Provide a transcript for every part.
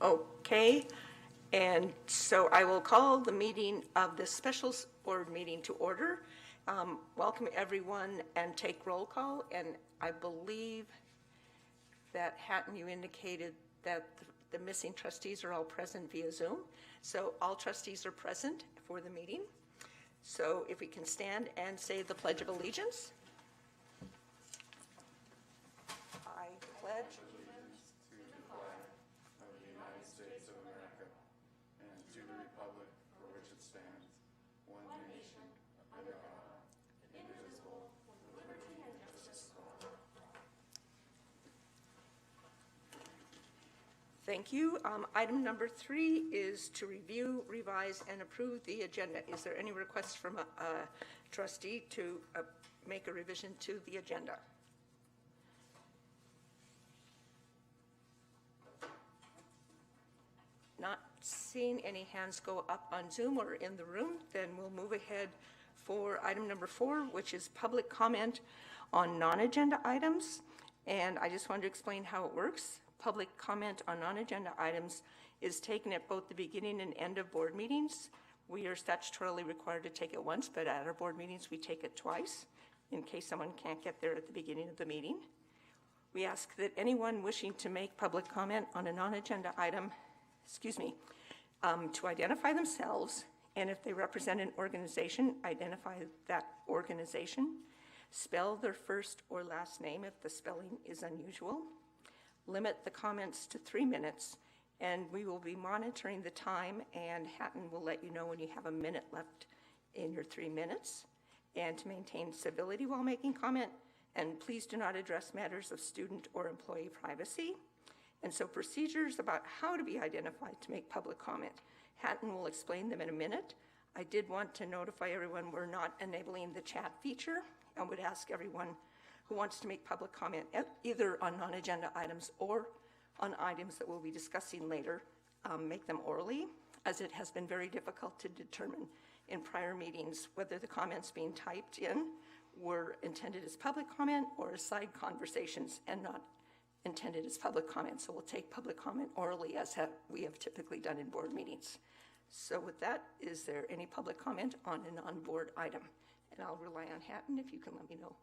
Okay, and so I will call the meeting of the special board meeting to order. Welcome everyone and take roll call. And I believe that Hatton, you indicated that the missing trustees are all present via Zoom. So all trustees are present for the meeting. So if we can stand and say the Pledge of Allegiance. I pledge allegiance to the flag of the United States of America and to the republic for which it stands, one nation, under God, indivisible, with liberty and justice for all. Thank you. Item number 3 is to review, revise, and approve the agenda. Is there any requests from a trustee to make a revision to the agenda? Not seeing any hands go up on Zoom or in the room, then we'll move ahead for item number 4, which is public comment on non-agenda items. And I just wanted to explain how it works. Public comment on non-agenda items is taken at both the beginning and end of board meetings. We are statutorily required to take it once, but at our board meetings, we take it twice in case someone can't get there at the beginning of the meeting. We ask that anyone wishing to make public comment on a non-agenda item, to identify themselves, and if they represent an organization, identify that organization, spell their first or last name if the spelling is unusual, limit the comments to 3 minutes, and we will be monitoring the time, and Hatton will let you know when you have a minute left in your 3 minutes. And to maintain civility while making comment, and please do not address matters of student or employee privacy. And so procedures about how to be identified to make public comment, Hatton will explain them in a minute. I did want to notify everyone we're not enabling the chat feature, and would ask everyone who wants to make public comment either on non-agenda items or on items that we'll be discussing later, make them orally, as it has been very difficult to determine in prior meetings whether the comments being typed in were intended as public comment or as side conversations and not intended as public comment. So we'll take public comment orally as we have typically done in board meetings. So with that, is there any public comment on an on-board item? And I'll rely on Hatton if you can let me know.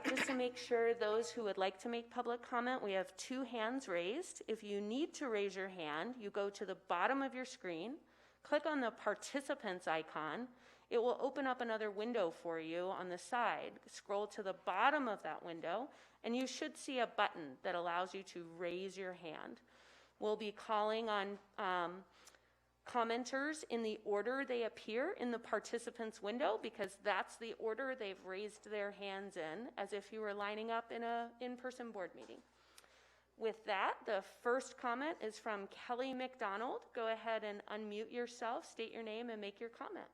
Just to make sure those who would like to make public comment, we have 2 hands raised. If you need to raise your hand, you go to the bottom of your screen, click on the participants icon. It will open up another window for you on the side. Scroll to the bottom of that window, and you should see a button that allows you to raise your hand. We'll be calling on commenters in the order they appear in the participants window, because that's the order they've raised their hands in, as if you were lining up in an in-person board meeting. With that, the first comment is from Kelly McDonald. Go ahead and unmute yourself, state your name, and make your comment.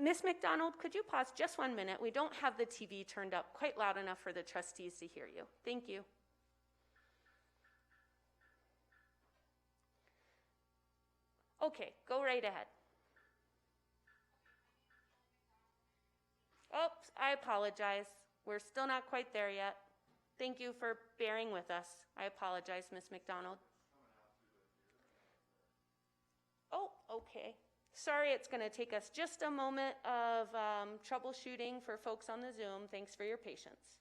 Ms. McDonald, could you pause just 1 minute? We don't have the TV turned up quite loud enough for the trustees to hear you. Thank you. Okay, go right ahead. Oops, I apologize. We're still not quite there yet. Thank you for bearing with us. I apologize, Ms. McDonald. Oh, okay. Sorry, it's going to take us just a moment of troubleshooting for folks on the Zoom. Thanks for your patience.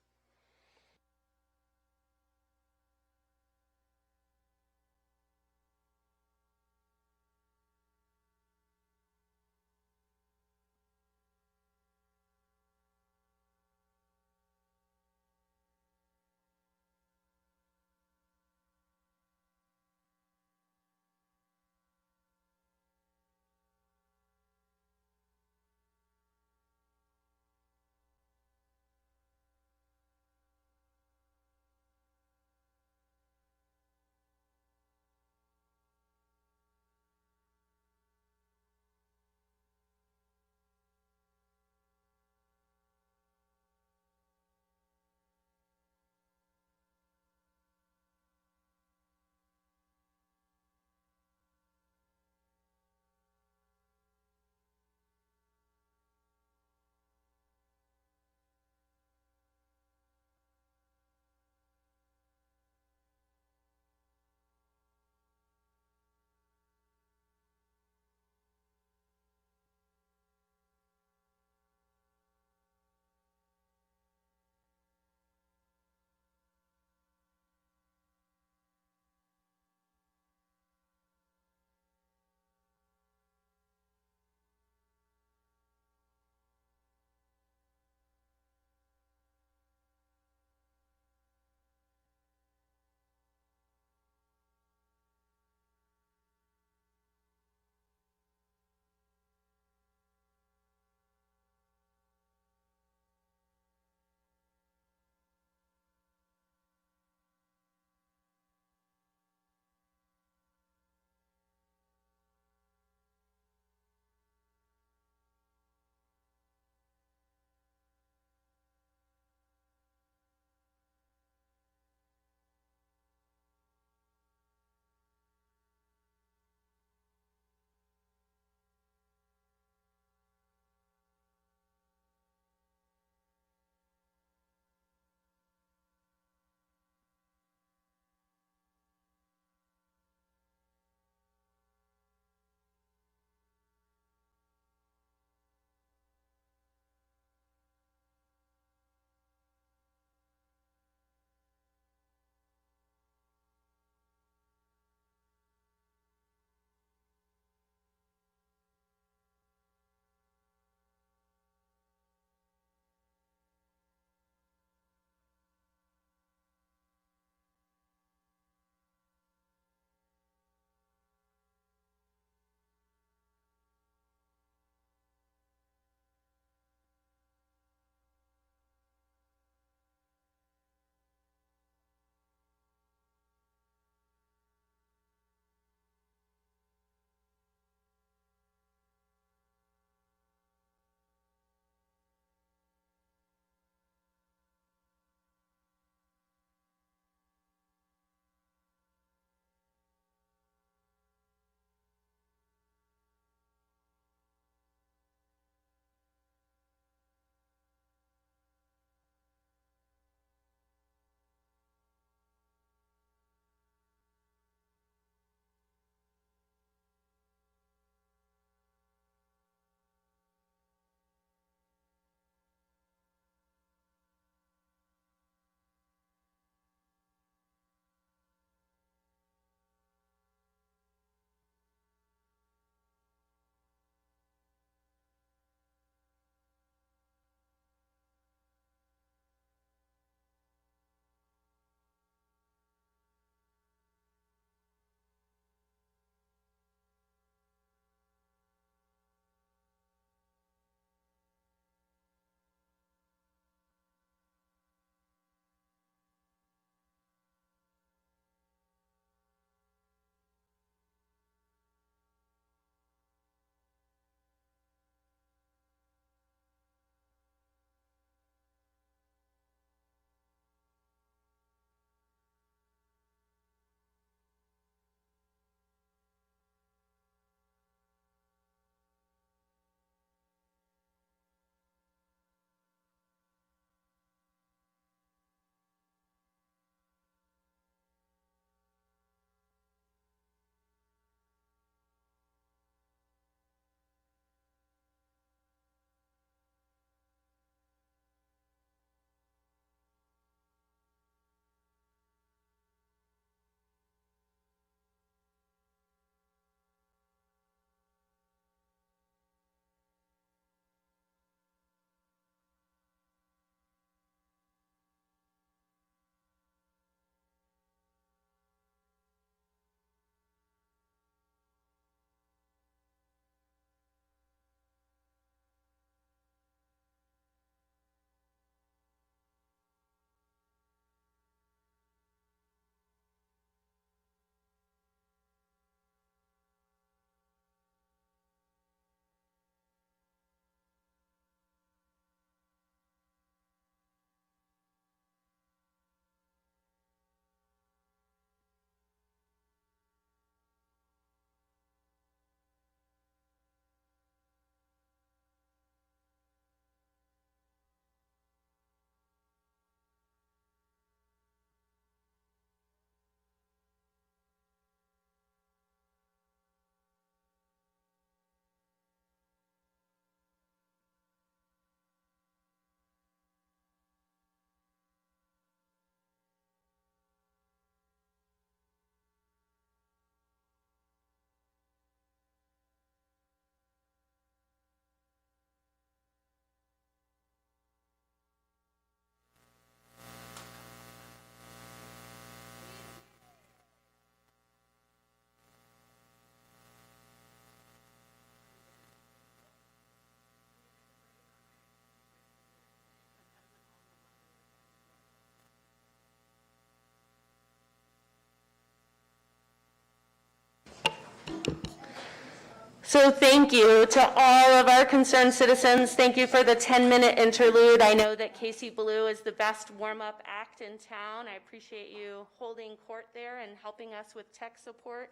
So thank you to all of our concerned citizens. Thank you for the 10-minute interlude. I know that Casey Blue is the best warm-up act in town. I appreciate you holding court there and helping us with tech support.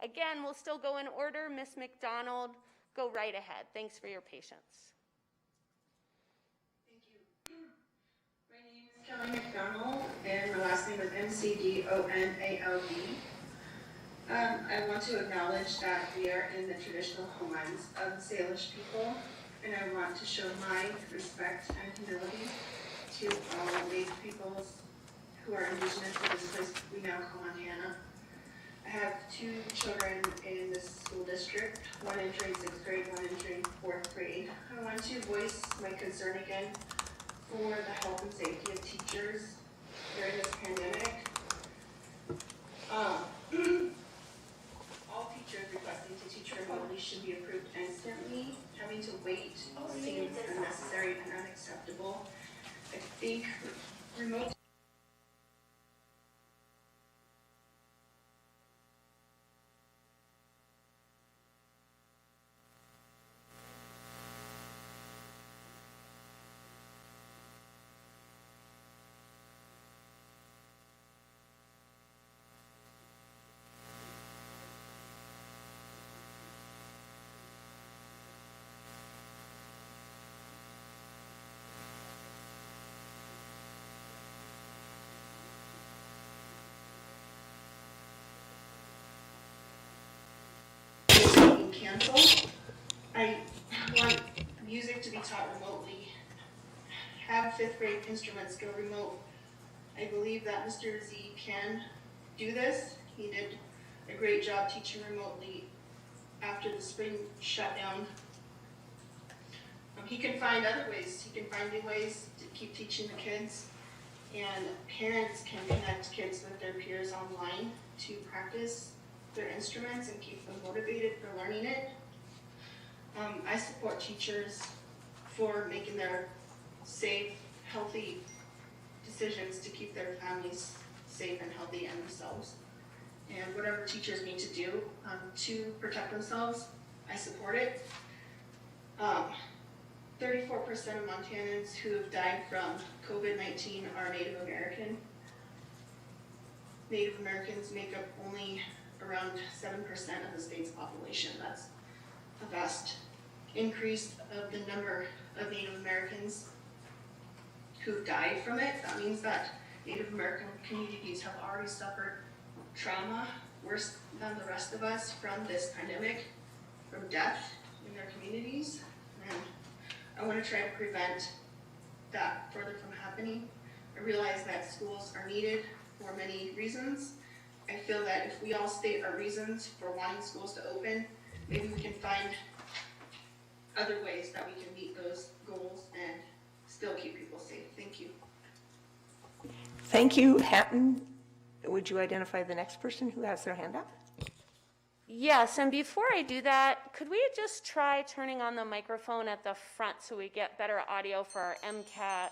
Again, we'll still go in order. Ms. McDonald, go right ahead. Thanks for your patience. Thank you. My name is Kelly McDonald, and my last name is McDonald. I want to acknowledge that we are in the traditional homelands of the Salish people, and I want to show my respect and humility to all Native peoples who are indigenous to this place we now call Montana. I have 2 children in this school district, one entering 6th grade, one entering 4th grade. I want to voice my concern again for the health and safety of teachers during this pandemic. All teachers requesting to teach remotely should be approved instantly. Having to wait seems unnecessary and unacceptable. I think remote canceled. I want music to be taught remotely. Have 5th grade instruments go remote. I believe that Mr. Z can do this. He did a great job teaching remotely after the spring shutdown. He can find other ways. He can find new ways to keep teaching the kids. And parents can connect kids with their peers online to practice their instruments and keep them motivated for learning it. I support teachers for making their safe, healthy decisions to keep their families safe and healthy and themselves. And whatever teachers need to do to protect themselves, I support it. 34% of Montanans who have died from COVID-19 are Native American. Native Americans make up only around 7% of the state's population. That's a vast increase of the number of Native Americans who died from it. That means that Native American communities have already suffered trauma worse than the rest of us from this pandemic, from death in their communities. And I want to try to prevent that further from happening. I realize that schools are needed for many reasons. I feel that if we all state our reasons for wanting schools to open, maybe we can find other ways that we can meet those goals and still keep people safe. Thank you. Thank you, Hatton. Would you identify the next person who has their hand up? Yes, and before I do that, could we just try turning on the microphone at the front so we get better audio for our MCAT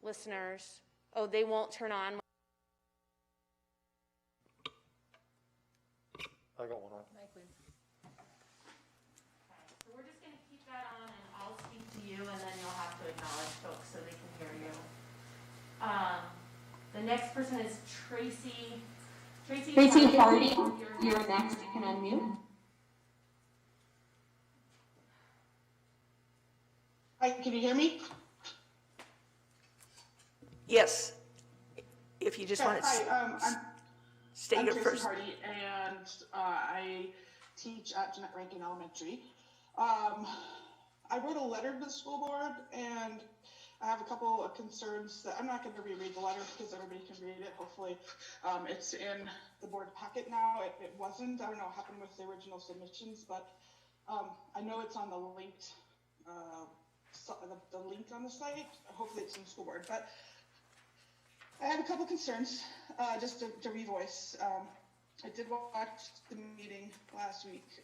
listeners? Oh, they won't turn on. I got one on. Okay, so we're just going to keep that on, and I'll speak to you, and then you'll have to acknowledge folks so they can hear you. The next person is Tracy. Tracy Hardy, you're next. You can unmute. Hi, can you hear me? Yes. If you just want to state your I'm first. Tracy Hardy, and I teach at Jeanette Rankin Elementary. I wrote a letter to the school board, and I have a couple of concerns that I'm not going to reread the letter because everybody can read it. Hopefully, it's in the board packet now. It wasn't. I don't know what happened with the original submissions, but I know it's on the linked, the link on the site. Hopefully, it's in the school board. But I have a couple concerns, just to revoice. I did watch the meeting last week,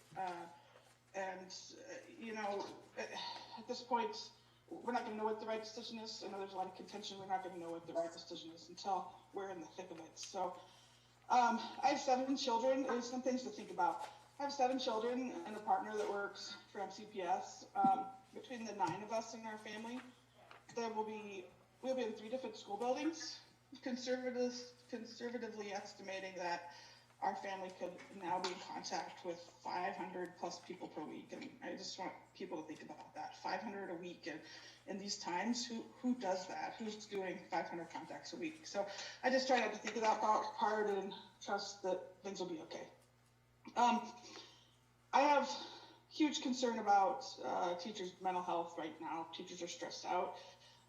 and you know, at this point, we're not going to know what the right decision is. I know there's a lot of contention. We're not going to know what the right decision is until we're in the thick of it. So I have 7 children. There's some things to think about. I have 7 children and a partner that works for MCPS. Between the 9 of us in our family, we'll be in 3 different school buildings. Conservatively estimating that our family could now be in contact with 500 plus people per week. And I just want people to think about that. 500 a week. And in these times, who does that? Who's doing 500 contacts a week? So I just try not to think of that part and trust that things will be okay. I have huge concern about teachers' mental health right now. Teachers are stressed out.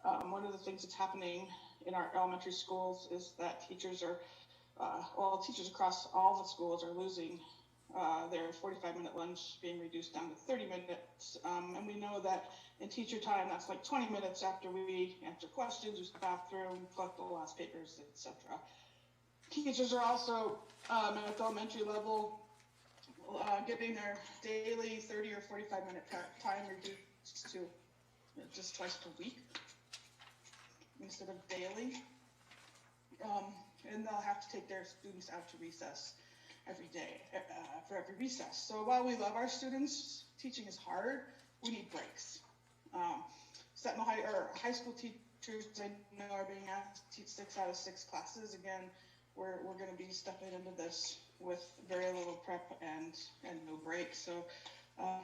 One of the things that's happening in our elementary schools is that teachers across all the schools are losing their 45-minute lunch being reduced down to 30 minutes. And we know that in teacher time, that's like 20 minutes after we answer questions, use the bathroom, collect the last papers, etc. Teachers are also at the elementary level getting their daily 30 or 45-minute time reduced to just twice per week instead of daily. And they'll have to take their students out to recess every day for every recess. So while we love our students, teaching is hard. We need breaks. High school teachers I know are being asked to teach 6 out of 6 classes. Again, we're going to be stepping into this with very little prep and no breaks. So I'm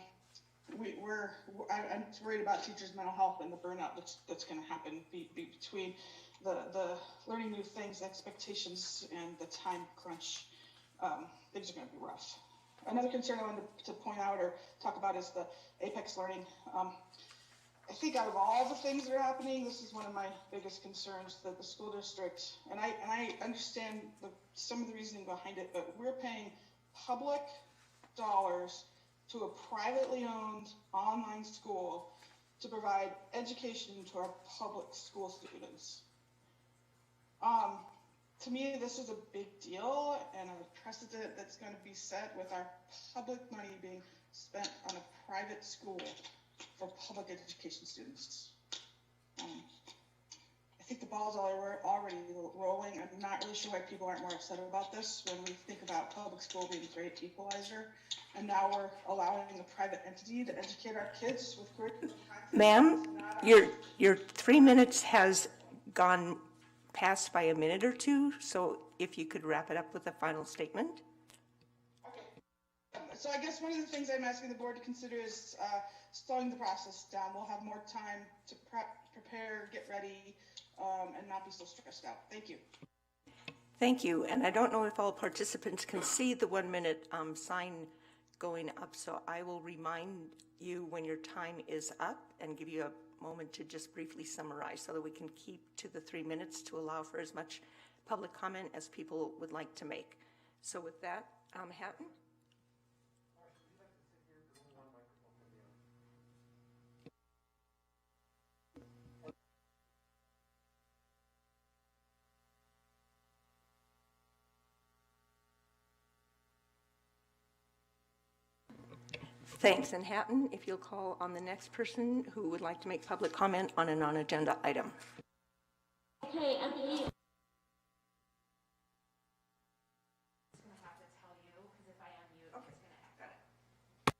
worried about teachers' mental health and the burnout that's going to happen between the learning new things, expectations, and the time crunch. Things are going to be rough. Another concern I wanted to point out or talk about is the Apex learning. I think out of all the things that are happening, this is one of my biggest concerns, that the school district, and I understand some of the reasoning behind it, but we're paying public dollars to a privately owned online school to provide education to our public school students. To me, this is a big deal and a precedent that's going to be set with our public money being spent on a private school for public education students. I think the ball's already rolling. I'm not really sure why people aren't more upset about this when we think about public school being a great equalizer, and now we're allowing a private entity to educate our kids with curriculum. Ma'am, your 3 minutes has gone past by a minute or two, so if you could wrap it up with a final statement. Okay. So I guess one of the things I'm asking the board to consider is slowing the process down. We'll have more time to prepare, get ready, and not be so stressed out. Thank you. Thank you. And I don't know if all participants can see the 1 minute sign going up, so I will remind you when your time is up and give you a moment to just briefly summarize so that we can keep to the 3 minutes to allow for as much public comment as people would like to make. So with that, Hatton? Thanks. And Hatton, if you'll call on the next person who would like to make public comment on a non-agenda item. Okay, I'm going to have to tell you, because if I unmute, it's going to got it.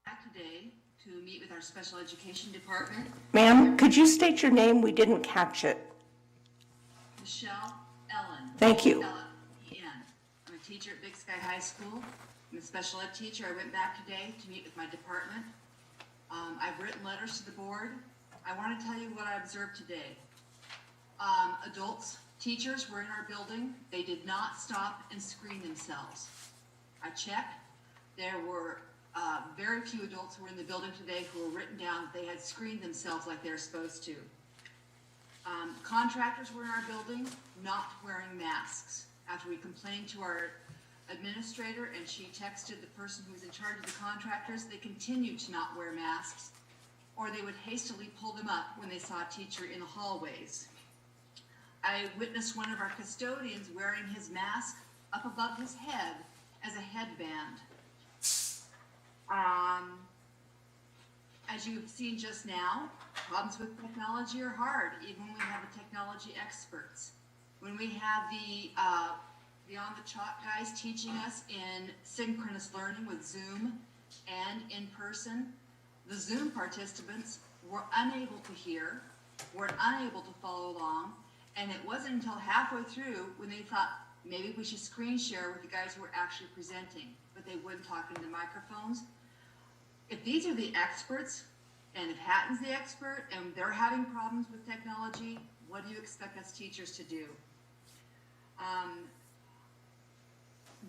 Back today to meet with our special education department. Ma'am, could you state your name? We didn't catch it. Michelle Ellen. Thank you. Ellen, E-N. I'm a teacher at Big Sky High School. I'm a special ed teacher. I went back today to meet with my department. I've written letters to the board. I want to tell you what I observed today. Adults, teachers were in our building. They did not stop and screen themselves. I checked. There were very few adults who were in the building today who were written down that they had screened themselves like they're supposed to. Contractors were in our building not wearing masks. After we complained to our administrator and she texted the person who was in charge of the contractors, they continued to not wear masks, or they would hastily pull them up when they saw a teacher in the hallways. I witnessed one of our custodians wearing his mask up above his head as a headband. As you've seen just now, problems with technology are hard, even when we have the technology experts. when we have the on the chalk guys teaching us in synchronous learning with Zoom and in person, the Zoom participants were unable to hear, were unable to follow along, and it wasn't until halfway through when they thought maybe we should screen share with the guys who were actually presenting, but they wouldn't talk into microphones. If these are the experts, and if Hatton's the expert, and they're having problems with technology, what do you expect us teachers to do?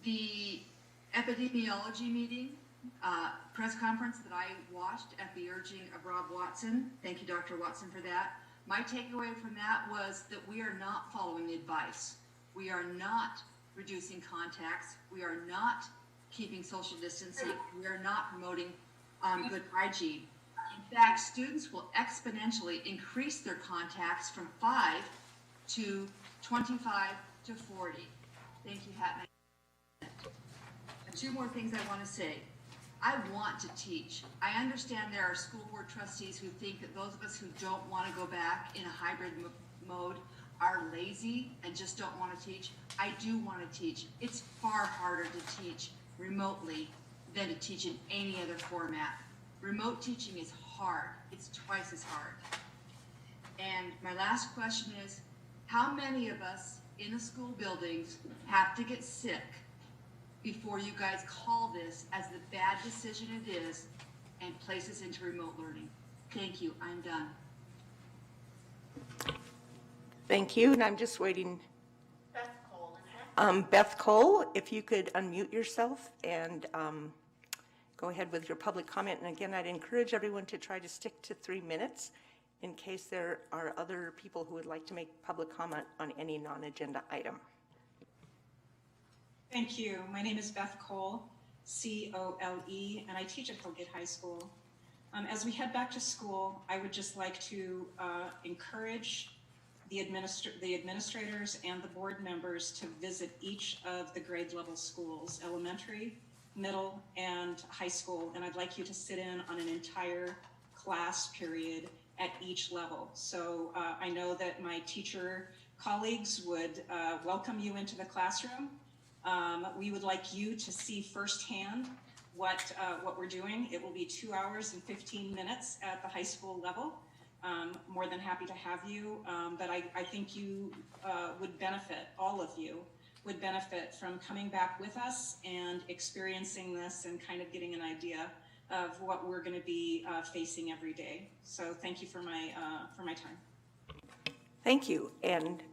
The epidemiology meeting, press conference that I watched at the urging of Rob Watson, thank you, Dr. Watson, for that. My takeaway from that was that we are not following the advice. We are not reducing contacts. We are not keeping social distancing. We are not promoting good hygiene. In fact, students will exponentially increase their contacts from 5 to 25 to 40. Thank you, Hatton. And two more things I want to say. I want to teach. I understand there are school board trustees who think that those of us who don't want to go back in a hybrid mode are lazy and just don't want to teach. I do want to teach. It's far harder to teach remotely than to teach in any other format. Remote teaching is hard. It's twice as hard. And my last question is, how many of us in the school buildings have to get sick before you guys call this as the bad decision it is and place us into remote learning? Thank you. I'm done. Thank you, and I'm just waiting. Beth Cole, if you could unmute yourself and go ahead with your public comment. And again, I'd encourage everyone to try to stick to 3 minutes in case there are other people who would like to make public comment on any non-agenda item. Thank you. My name is Beth Cole, C-O-L-E, and I teach at Hillgate High School. As we head back to school, I would just like to encourage the administrators and the board members to visit each of the grade level schools, elementary, middle, and high school. And I'd like you to sit in on an entire class period at each level. So I know that my teacher colleagues would welcome you into the classroom. We would like you to see firsthand what we're doing. It will be 2 hours and 15 minutes at the high school level. More than happy to have you, but I think you would benefit, all of you would benefit from coming back with us and experiencing this and kind of getting an idea of what we're going to be facing every day. So thank you for my time. Thank you, and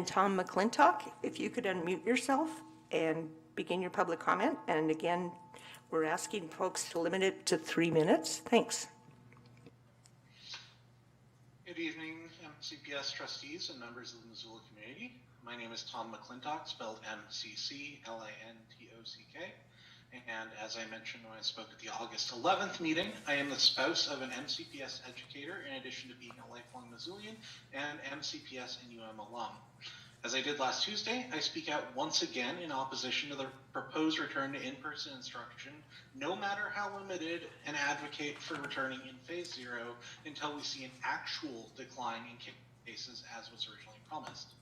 Tom McClintock, if you could unmute yourself and begin your public comment. And again, we're asking folks to limit it to 3 minutes. Thanks. Good evening, MCPS trustees and members of the Missoula community. My name is Tom McClintock, spelled M-C-C-L-I-N-T-O-C-K. And as I mentioned when I spoke at the August 11th meeting, I am the spouse of an MCPS educator in addition to being a lifelong Missoulian and MCPS and UM alum. As I did last Tuesday, I speak out once again in opposition to the proposed return to in-person instruction, no matter how limited, and advocate for returning in phase 0 until we see an actual decline in cases as was originally promised.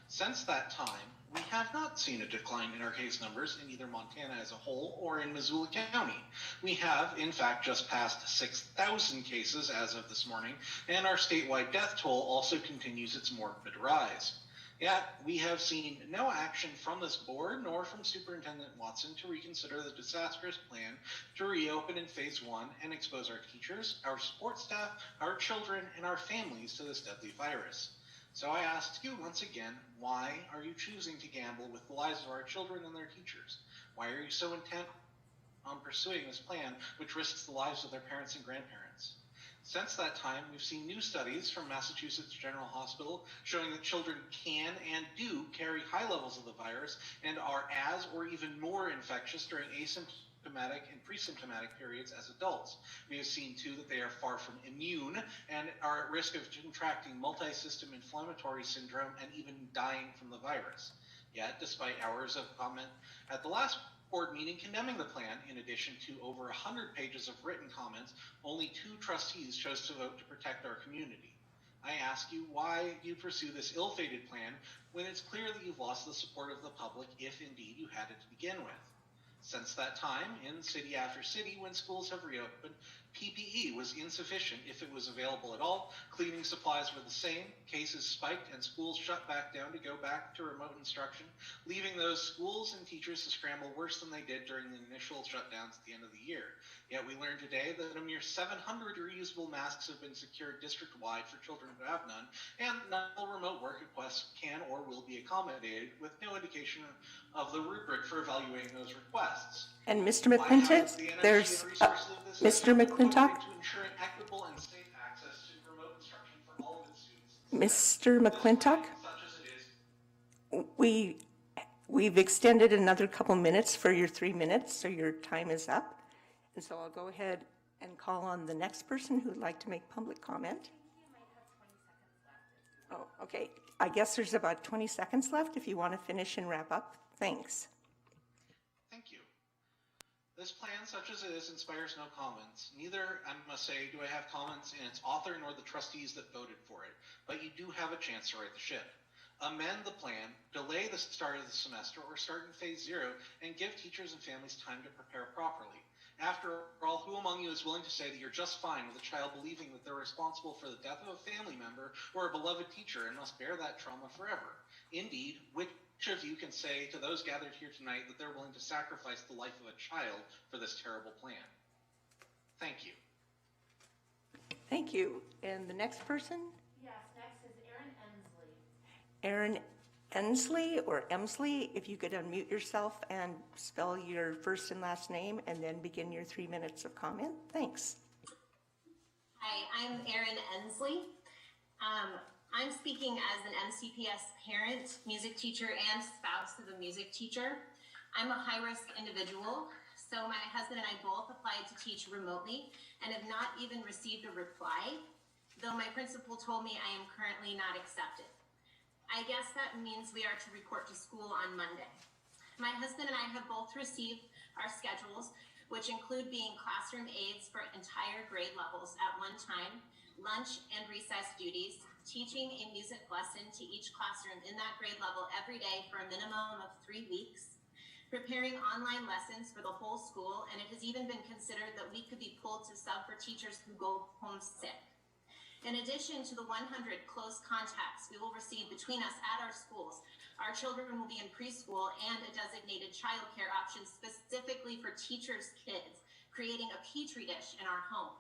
Since that time, we have not seen a decline in our case numbers in either Montana as a whole or in Missoula County. We have, in fact, just passed 6,000 cases as of this morning, and our statewide death toll also continues its morbid rise. Yet, we have seen no action from this board nor from Superintendent Watson to reconsider the disastrous plan to reopen in phase 1 and expose our teachers, our support staff, our children, and our families to this deadly virus. So I ask you once again, why are you choosing to gamble with the lives of our children and their teachers? Why are you so intent on pursuing this plan which risks the lives of their parents and grandparents? Since that time, we've seen new studies from Massachusetts General Hospital showing that children can and do carry high levels of the virus and are as or even more infectious during asymptomatic and pre-symptomatic periods as adults. We have seen too that they are far from immune and are at risk of contracting multi-system inflammatory syndrome and even dying from the virus. Yet, despite hours of comment at the last board meeting condemning the plan, in addition to over 100 pages of written comments, only 2 trustees chose to vote to protect our community. I ask you why you pursue this ill-fated plan when it's clear that you've lost the support of the public, if indeed you had it to begin with. Since that time, in city after city, when schools have reopened, PPE was insufficient if it was available at all, cleaning supplies were the same, cases spiked, and schools shut back down to go back to remote instruction, leaving those schools and teachers to scramble worse than they did during the initial shutdowns at the end of the year. Yet we learned today that a mere 700 reusable masks have been secured district-wide for children who have none, and none of the remote work requests can or will be accommodated, with no indication of the rubric for evaluating those requests. And Mr. McClintock, there's, Mr. McClintock? To ensure an equitable and safe access to remote instruction for all of its students. Mr. McClintock? Such as it is. We've extended another couple minutes for your 3 minutes, so your time is up. And so I'll go ahead and call on the next person who'd like to make public comment. Oh, okay. I guess there's about 20 seconds left if you want to finish and wrap up. Thanks. Thank you. This plan, such as it is, inspires no comments. Neither, I must say, do I have comments in its author nor the trustees that voted for it. But you do have a chance to right the ship. Amend the plan, delay the start of the semester, or start in phase 0, and give teachers and families time to prepare properly. After all, who among you is willing to say that you're just fine with a child believing that they're responsible for the death of a family member or a beloved teacher and must bear that trauma forever? Indeed, which of you can say to those gathered here tonight that they're willing to sacrifice the life of a child for this terrible plan? Thank you. Thank you. And the next person? Yes, next is Erin Ensley. Erin Ensley or Emsley, if you could unmute yourself and spell your first and last name and then begin your 3 minutes of comment. Thanks. Hi, I'm Erin Ensley. I'm speaking as an MCPS parent, music teacher, and spouse of a music teacher. I'm a high-risk individual, so my husband and I both applied to teach remotely and have not even received a reply, though my principal told me I am currently not accepted. I guess that means we are to report to school on Monday. My husband and I have both received our schedules, which include being classroom aides for entire grade levels at one time, lunch and recess duties, teaching a music lesson to each classroom in that grade level every day for a minimum of 3 weeks, preparing online lessons for the whole school, and it has even been considered that we could be pulled to sub for teachers who go home sick. In addition to the 100 close contacts we will receive between us at our schools, our children will be in preschool and a designated childcare option specifically for teachers' kids, creating a petri dish in our home.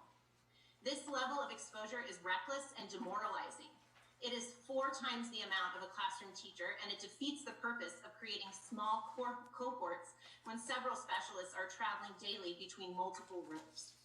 This level of exposure is reckless and demoralizing. It is 4 times the amount of a classroom teacher, and it defeats the purpose of creating small cohorts when several specialists are traveling daily between multiple rooms.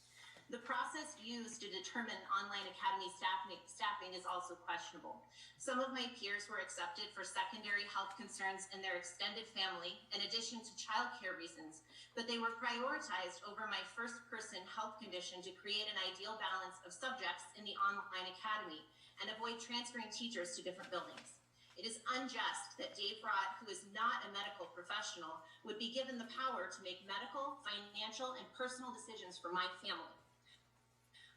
The process used to determine online academy staffing is also questionable. Some of my peers were accepted for secondary health concerns in their extended family, in addition to childcare reasons, but they were prioritized over my first-person health condition to create an ideal balance of subjects in the online academy and avoid transferring teachers to different buildings. It is unjust that Dave Rott, who is not a medical professional, would be given the power to make medical, financial, and personal decisions for my family.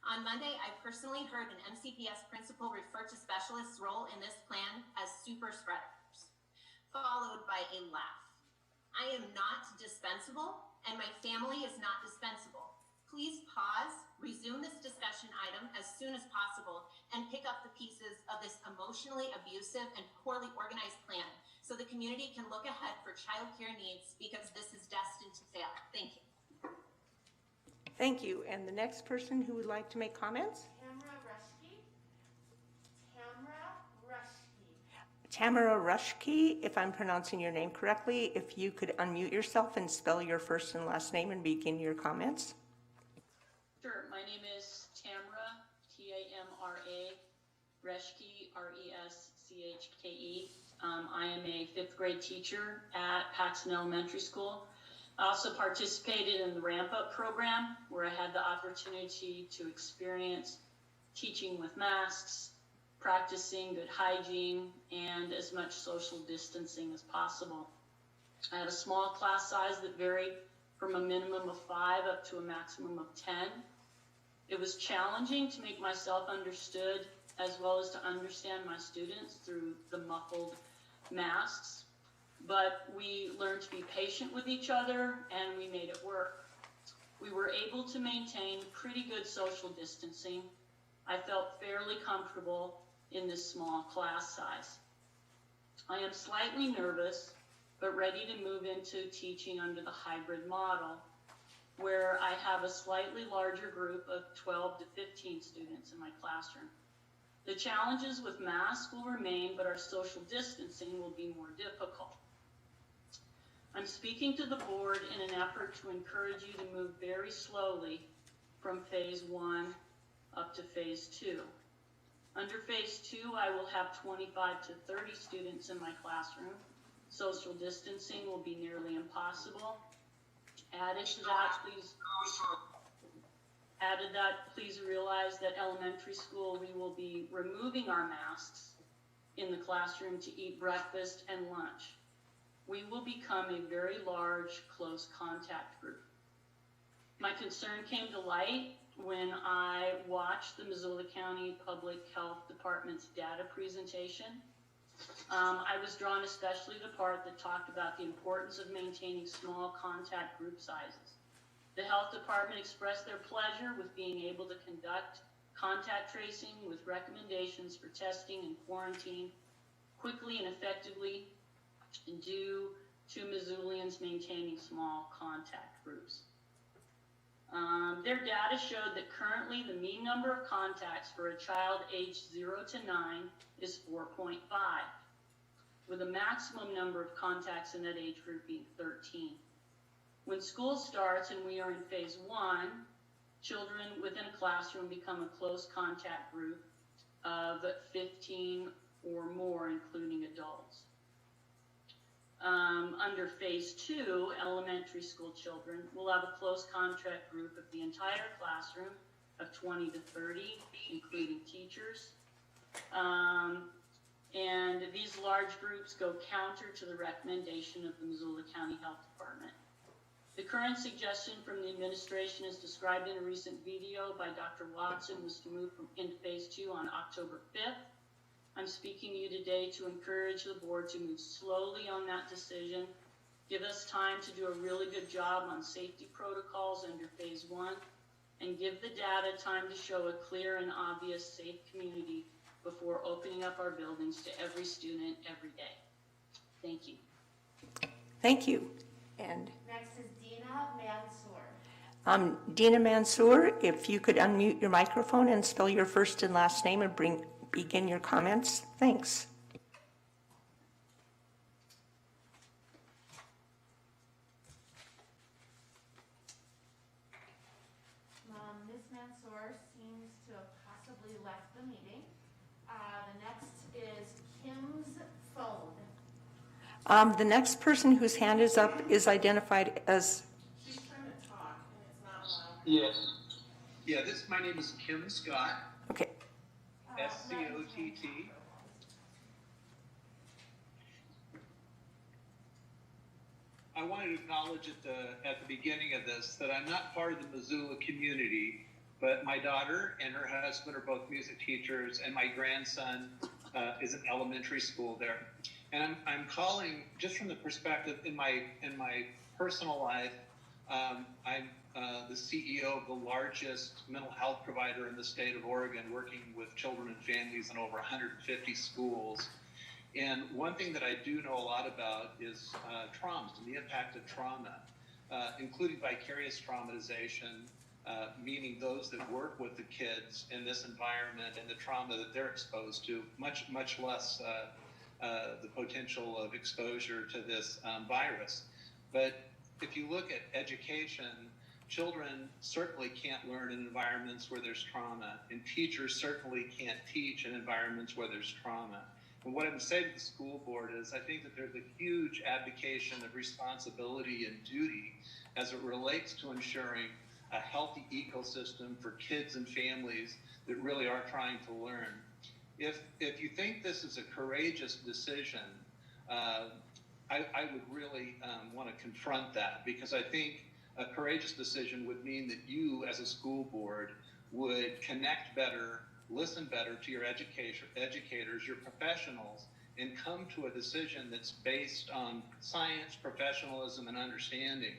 On Monday, I personally heard an MCPS principal refer to specialists' role in this plan as super spreaders, followed by a laugh. I am not dispensable, and my family is not dispensable. Please pause, resume this discussion item as soon as possible, and pick up the pieces of this emotionally abusive and poorly organized plan so the community can look ahead for childcare needs, because this is destined to fail. Thank you. Thank you. And the next person who would like to make comments? Tamara Rushkey, if I'm pronouncing your name correctly, if you could unmute yourself and spell your first and last name and begin your comments. Sure. My name is Tamara, T-A-M-R-A, Reschke, R-E-S-C-H-K-E. I am a 5th grade teacher at Paxton Elementary School. I also participated in the Ramp Up program, where I had the opportunity to experience teaching with masks, practicing good hygiene, and as much social distancing as possible. I had a small class size that varied from a minimum of 5 up to a maximum of 10. It was challenging to make myself understood as well as to understand my students through the muffled masks. But we learned to be patient with each other, and we made it work. We were able to maintain pretty good social distancing. I felt fairly comfortable in this small class size. I am slightly nervous, but ready to move into teaching under the hybrid model, where I have a slightly larger group of 12 to 15 students in my classroom. The challenges with masks will remain, but our social distancing will be more difficult. I'm speaking to the board in an effort to encourage you to move very slowly from phase 1 up to phase 2. Under phase 2, I will have 25 to 30 students in my classroom. Social distancing will be nearly impossible. Added to that, please realize that elementary school, we will be removing our masks in the classroom to eat breakfast and lunch. We will become a very large, close contact group. My concern came to light when I watched the Missoula County Public Health Department's data presentation. I was drawn especially to the part that talked about the importance of maintaining small contact group sizes. The health department expressed their pleasure with being able to conduct contact tracing with recommendations for testing and quarantine quickly and effectively due to Missoulians maintaining small contact groups. Their data showed that currently the mean number of contacts for a child aged 0 to 9 is 4.5, with a maximum number of contacts in that age group being 13. When school starts and we are in phase 1, children within a classroom become a close contact group of 15 or more, including adults. Under phase 2, elementary school children will have a close contact group of the entire classroom of 20 to 30, including teachers. And these large groups go counter to the recommendation of the Missoula County Health Department. The current suggestion from the administration, as described in a recent video by Dr. Watson, was to move into phase 2 on October 5th. I'm speaking to you today to encourage the board to move slowly on that decision, give us time to do a really good job on safety protocols under phase 1, and give the data time to show a clear and obvious safe community before opening up our buildings to every student every day. Thank you. Thank you. And Next is Dina Mansour. Dina Mansour, if you could unmute your microphone and spell your first and last name and begin your comments. Thanks. Ms. Mansour seems to have possibly left the meeting. The next is Kim's phone. The next person whose hand is up is identified as... She's trying to talk and it's not allowed. Yes. Yeah, my name is Kim Scott. Okay. S-C-O-T-T. I wanted to acknowledge at the beginning of this that I'm not part of the Missoula community, but my daughter and her husband are both music teachers, and my grandson is in elementary school there. And I'm calling just from the perspective in my personal life. I'm the CEO of the largest mental health provider in the state of Oregon, working with children and families in over 150 schools. And one thing that I do know a lot about is trauma and the impact of trauma, including vicarious traumatization, meaning those that work with the kids in this environment and the trauma that they're exposed to, much less the potential of exposure to this virus. But if you look at education, children certainly can't learn in environments where there's trauma, and teachers certainly can't teach in environments where there's trauma. And what I would say to the school board is I think that there's a huge abdication of responsibility and duty as it relates to ensuring a healthy ecosystem for kids and families that really are trying to learn. If you think this is a courageous decision, I would really want to confront that, because I think a courageous decision would mean that you as a school board would connect better listen better to your educators, your professionals, and come to a decision that's based on science, professionalism, and understanding.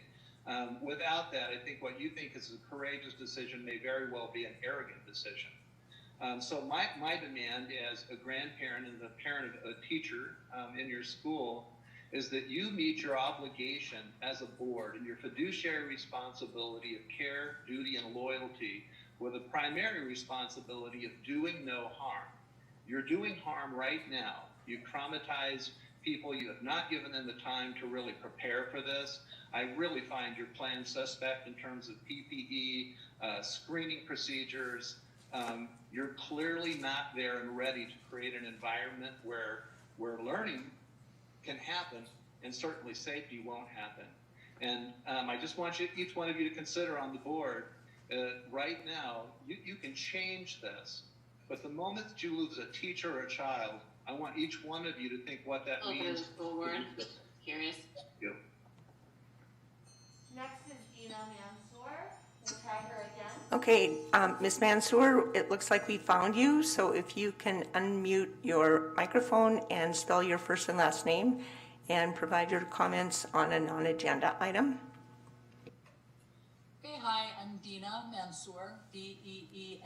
Without that, I think what you think is a courageous decision may very well be an arrogant decision. So my demand as a grandparent and the parent of a teacher in your school is that you meet your obligation as a board and your fiduciary responsibility of care, duty, and loyalty with a primary responsibility of doing no harm. You're doing harm right now. You traumatize people. You have not given them the time to really prepare for this. I really find your plan suspect in terms of PPE, screening procedures. You're clearly not there and ready to create an environment where learning can happen and certainly safety won't happen. And I just want each one of you to consider on the board, right now, you can change this, but the moment that you lose a teacher or a child, I want each one of you to think what that means. Curious. You. Next is Dina Mansour. We'll try her again. Okay, Ms. Mansour, it looks like we found you, so if you can unmute your microphone and spell your first and last name and provide your comments on a non-agenda item. Okay, hi, I'm Dina Mansour, Deena-Mansour.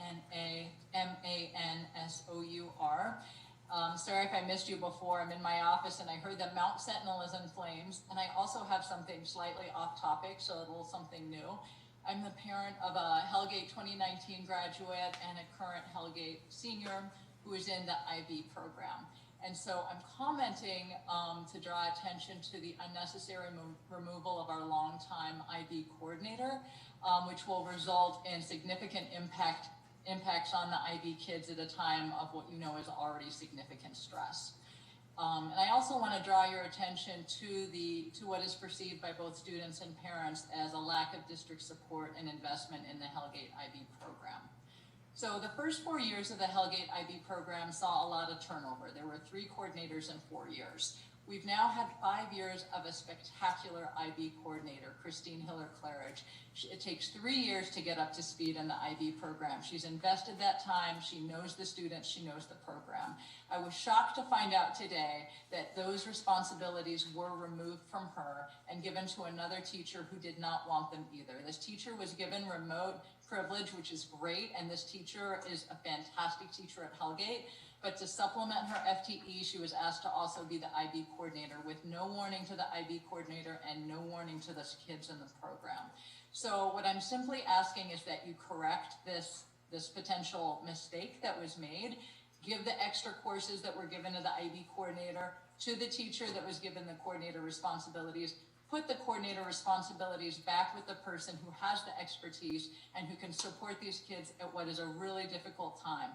Sorry if I missed you before. I'm in my office and I heard that Mount Sentinel is in flames, and I also have something slightly off topic, so a little something new. I'm the parent of a Hellgate 2019 graduate and a current Hellgate senior who is in the IB program. And so I'm commenting to draw attention to the unnecessary removal of our longtime IB coordinator, which will result in significant impacts on the IB kids at a time of what you know is already significant stress. And I also want to draw your attention to what is perceived by both students and parents as a lack of district support and investment in the Hellgate IB program. So the first 4 years of the Hellgate IB program saw a lot of turnover. There were 3 coordinators in 4 years. We've now had 5 years of a spectacular IB coordinator, Christine Hiller-Claridge. It takes 3 years to get up to speed in the IB program. She's invested that time. She knows the students. She knows the program. I was shocked to find out today that those responsibilities were removed from her and given to another teacher who did not want them either. This teacher was given remote privilege, which is great, and this teacher is a fantastic teacher at Hellgate. But to supplement her FTE, she was asked to also be the IB coordinator with no warning to the IB coordinator and no warning to the kids in the program. So what I'm simply asking is that you correct this potential mistake that was made, give the extra courses that were given to the IB coordinator to the teacher that was given the coordinator responsibilities, put the coordinator responsibilities back with the person who has the expertise and who can support these kids at what is a really difficult time.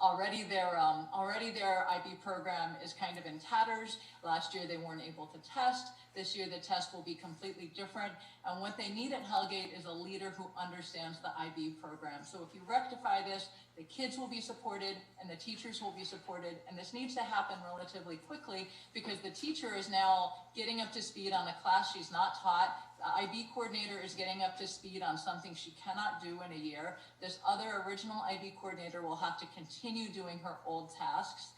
Already their IB program is kind of in tatters. Last year they weren't able to test. This year the test will be completely different. And what they need at Hellgate is a leader who understands the IB program. So if you rectify this, the kids will be supported and the teachers will be supported. And this needs to happen relatively quickly because the teacher is now getting up to speed on a class she's not taught. The IB coordinator is getting up to speed on something she cannot do in a year. This other original IB coordinator will have to continue doing her old tasks.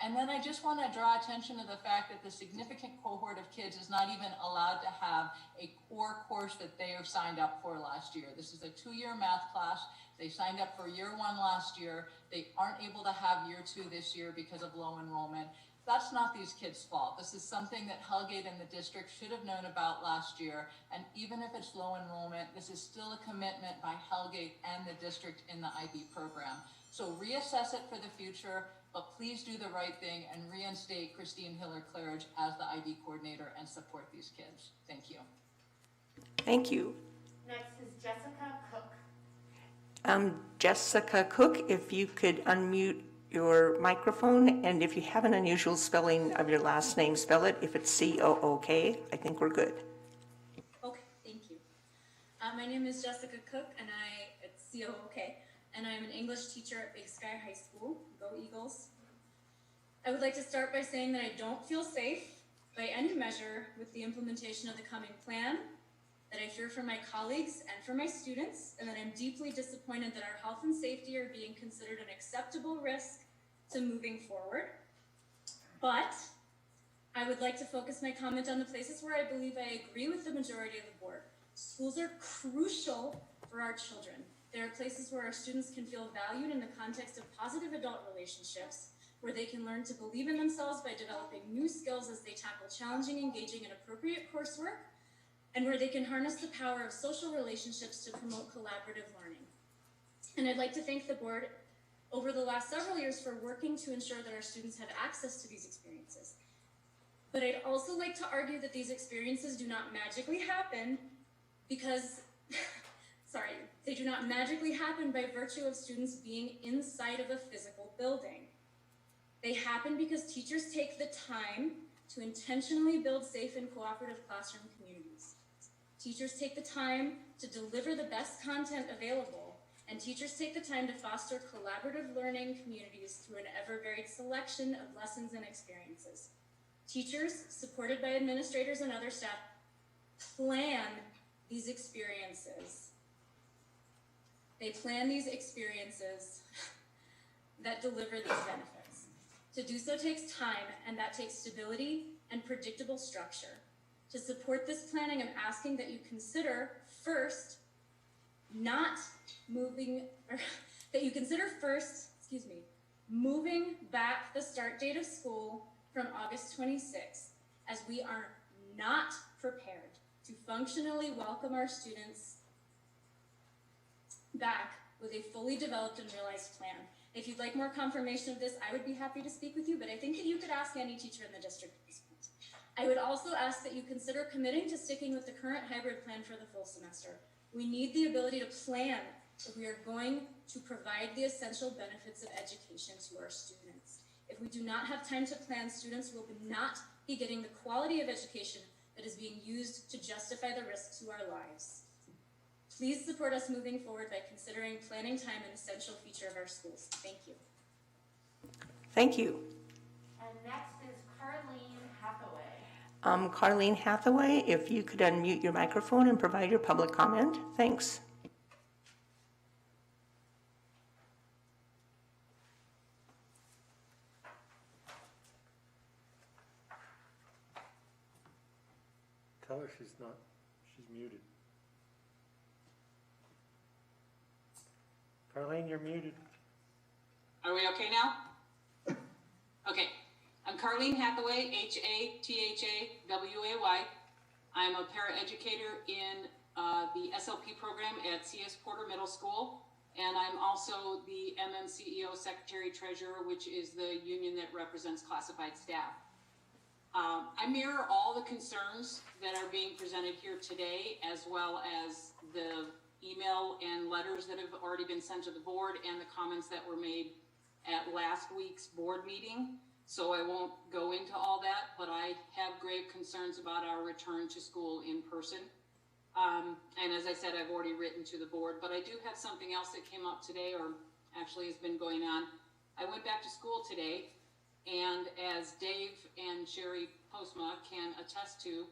And then I just want to draw attention to the fact that the significant cohort of kids is not even allowed to have a core course that they have signed up for last year. This is a 2-year math class. They signed up for year 1 last year. They aren't able to have year 2 this year because of low enrollment. That's not these kids' fault. This is something that Hellgate and the district should have known about last year. And even if it's low enrollment, this is still a commitment by Hellgate and the district in the IB program. So reassess it for the future, but please do the right thing and reinstate Christine Hiller-Claridge as the IB coordinator and support these kids. Thank you. Thank you. Next is Jessica Cook. Jessica Cook, if you could unmute your microphone, and if you have an unusual spelling of your last name, spell it. If it's C-O-O-K, I think we're good. Okay, thank you. My name is Jessica Cook, and it's C-O-O-K, and I'm an English teacher at Big Sky High School. Go Eagles. I would like to start by saying that I don't feel safe by any measure with the implementation of the coming plan that I fear for my colleagues and for my students, and that I'm deeply disappointed that our health and safety are being considered an acceptable risk to moving forward. But I would like to focus my comment on the places where I believe I agree with the majority of the board. Schools are crucial for our children. There are places where our students can feel valued in the context of positive adult relationships, where they can learn to believe in themselves by developing new skills as they tackle challenging, engaging, and appropriate coursework, and where they can harness the power of social relationships to promote collaborative learning. And I'd like to thank the board over the last several years for working to ensure that our students have access to these experiences. But I'd also like to argue that these experiences do not magically happen because, sorry, they do not magically happen by virtue of students being inside of a physical building. They happen because teachers take the time to intentionally build safe and cooperative classroom communities. Teachers take the time to deliver the best content available, and teachers take the time to foster collaborative learning communities through an ever-varied selection of lessons and experiences. Teachers, supported by administrators and other staff, plan these experiences. They plan these experiences that deliver these benefits. To do so takes time, and that takes stability and predictable structure. To support this planning, I'm asking that you consider first moving back the start date of school from August 26th, as we are not prepared to functionally welcome our students back with a fully developed and realized plan. If you'd like more confirmation of this, I would be happy to speak with you, but I think that you could ask any teacher in the district at this point. I would also ask that you consider committing to sticking with the current hybrid plan for the full semester. We need the ability to plan if we are going to provide the essential benefits of education to our students. If we do not have time to plan, students will not be getting the quality of education that is being used to justify the risk to our lives. Please support us moving forward by considering planning time an essential feature of our schools. Thank you. Thank you. And next is Carleen Hathaway. Carleen Hathaway, if you could unmute your microphone and provide your public comment. Thanks. Tell her she's muted. Carleen, you're muted. Are we okay now? Okay. I'm Carleen Hathaway, Hathaway. I'm a paraeducator in the SLP program at CS Porter Middle School, and I'm also the MMCEO Secretary Treasurer, which is the union that represents classified staff. I mirror all the concerns that are being presented here today, as well as the email and letters that have already been sent to the board and the comments that were made at last week's board meeting. So I won't go into all that, but I have grave concerns about our return to school in person. And as I said, I've already written to the board, but I do have something else that came up today, or actually has been going on. I went back to school today, and as Dave and Sherry Postma can attest to,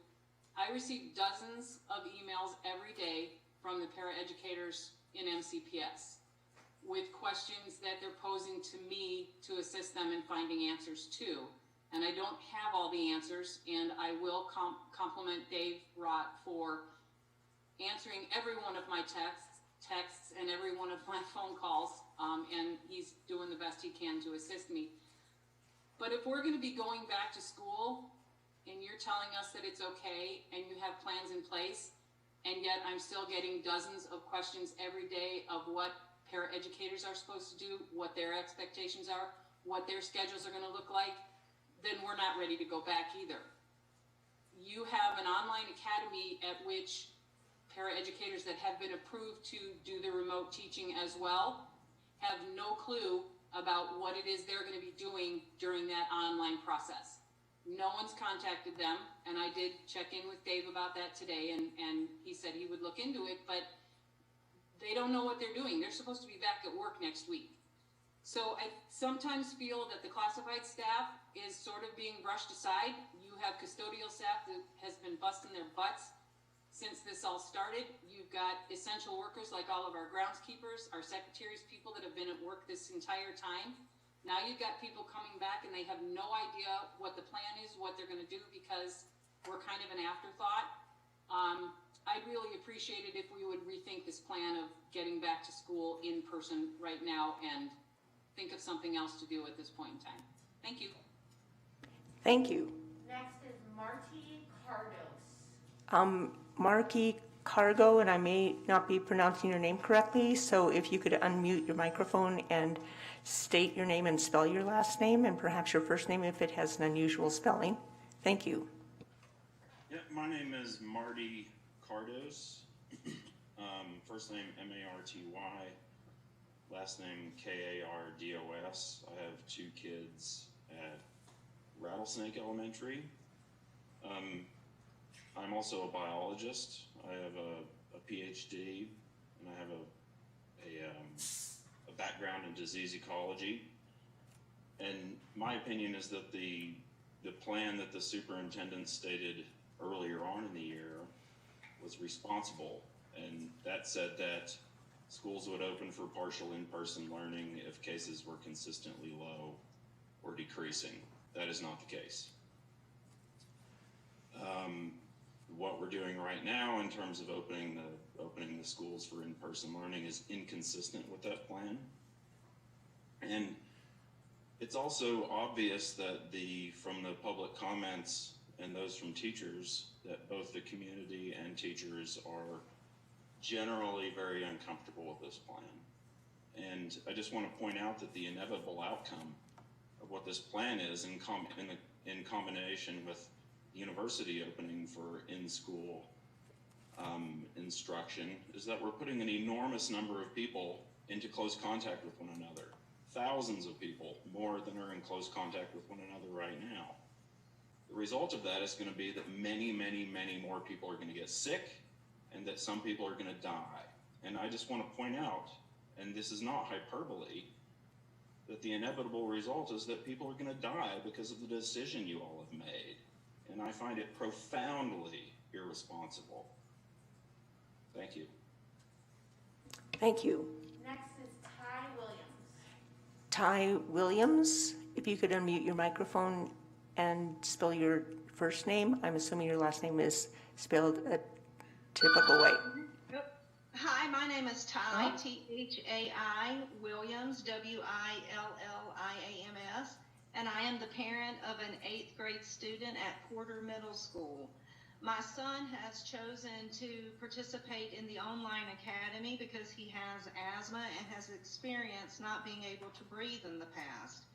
I receive dozens of emails every day from the paraeducators in MCPS with questions that they're posing to me to assist them in finding answers to. And I don't have all the answers, and I will compliment Dave Rott for answering every one of my texts and every one of my phone calls, and he's doing the best he can to assist me. But if we're going to be going back to school and you're telling us that it's okay and you have plans in place, and yet I'm still getting dozens of questions every day of what paraeducators are supposed to do, what their expectations are, what their schedules are going to look like, then we're not ready to go back either. You have an online academy at which paraeducators that have been approved to do the remote teaching as well have no clue about what it is they're going to be doing during that online process. No one's contacted them, and I did check in with Dave about that today, and he said he would look into it, but they don't know what they're doing. They're supposed to be back at work next week. So I sometimes feel that the classified staff is sort of being brushed aside. You have custodial staff that has been busting their butts since this all started. You've got essential workers like all of our groundskeepers, our secretaries, people that have been at work this entire time. Now you've got people coming back and they have no idea what the plan is, what they're going to do, because we're kind of an afterthought. I'd really appreciate it if we would rethink this plan of getting back to school in person right now and think of something else to do at this point in time. Thank you. Thank you. Next is Marty Cardos. Marky Cargo, and I may not be pronouncing your name correctly, so if you could unmute your microphone and state your name and spell your last name and perhaps your first name if it has an unusual spelling. Thank you. Yeah, my name is Marty Cardos. First name M-A-R-T-Y, last name K-A-R-D-O-S. I have 2 kids at Rattlesnake Elementary. I'm also a biologist. I have a PhD, and I have a background in disease ecology. And my opinion is that the plan that the superintendent stated earlier on in the year was responsible, and that said that schools would open for partial in-person learning if cases were consistently low or decreasing. That is not the case. What we're doing right now in terms of opening the schools for in-person learning is inconsistent with that plan. And it's also obvious that from the public comments and those from teachers, that both the community and teachers are generally very uncomfortable with this plan. And I just want to point out that the inevitable outcome of what this plan is in combination with the university opening for in-school instruction is that we're putting an enormous number of people into close contact with one another. Thousands of people, more than are in close contact with one another right now. The result of that is going to be that many, many, many more people are going to get sick, and that some people are going to die. And I just want to point out, and this is not hyperbole, that the inevitable result is that people are going to die because of the decision you all have made. And I find it profoundly irresponsible. Thank you. Thank you. Next is Ty Williams. Ty Williams, if you could unmute your microphone and spell your first name. I'm assuming your last name is spelled a typical way. Hi, my name is Ty, T-H-A-I, Williams, W-I-L-L-I-A-M-S, and I am the parent of an 8th grade student at Porter Middle School. My son has chosen to participate in the online academy because he has asthma and has experienced not being able to breathe in the past.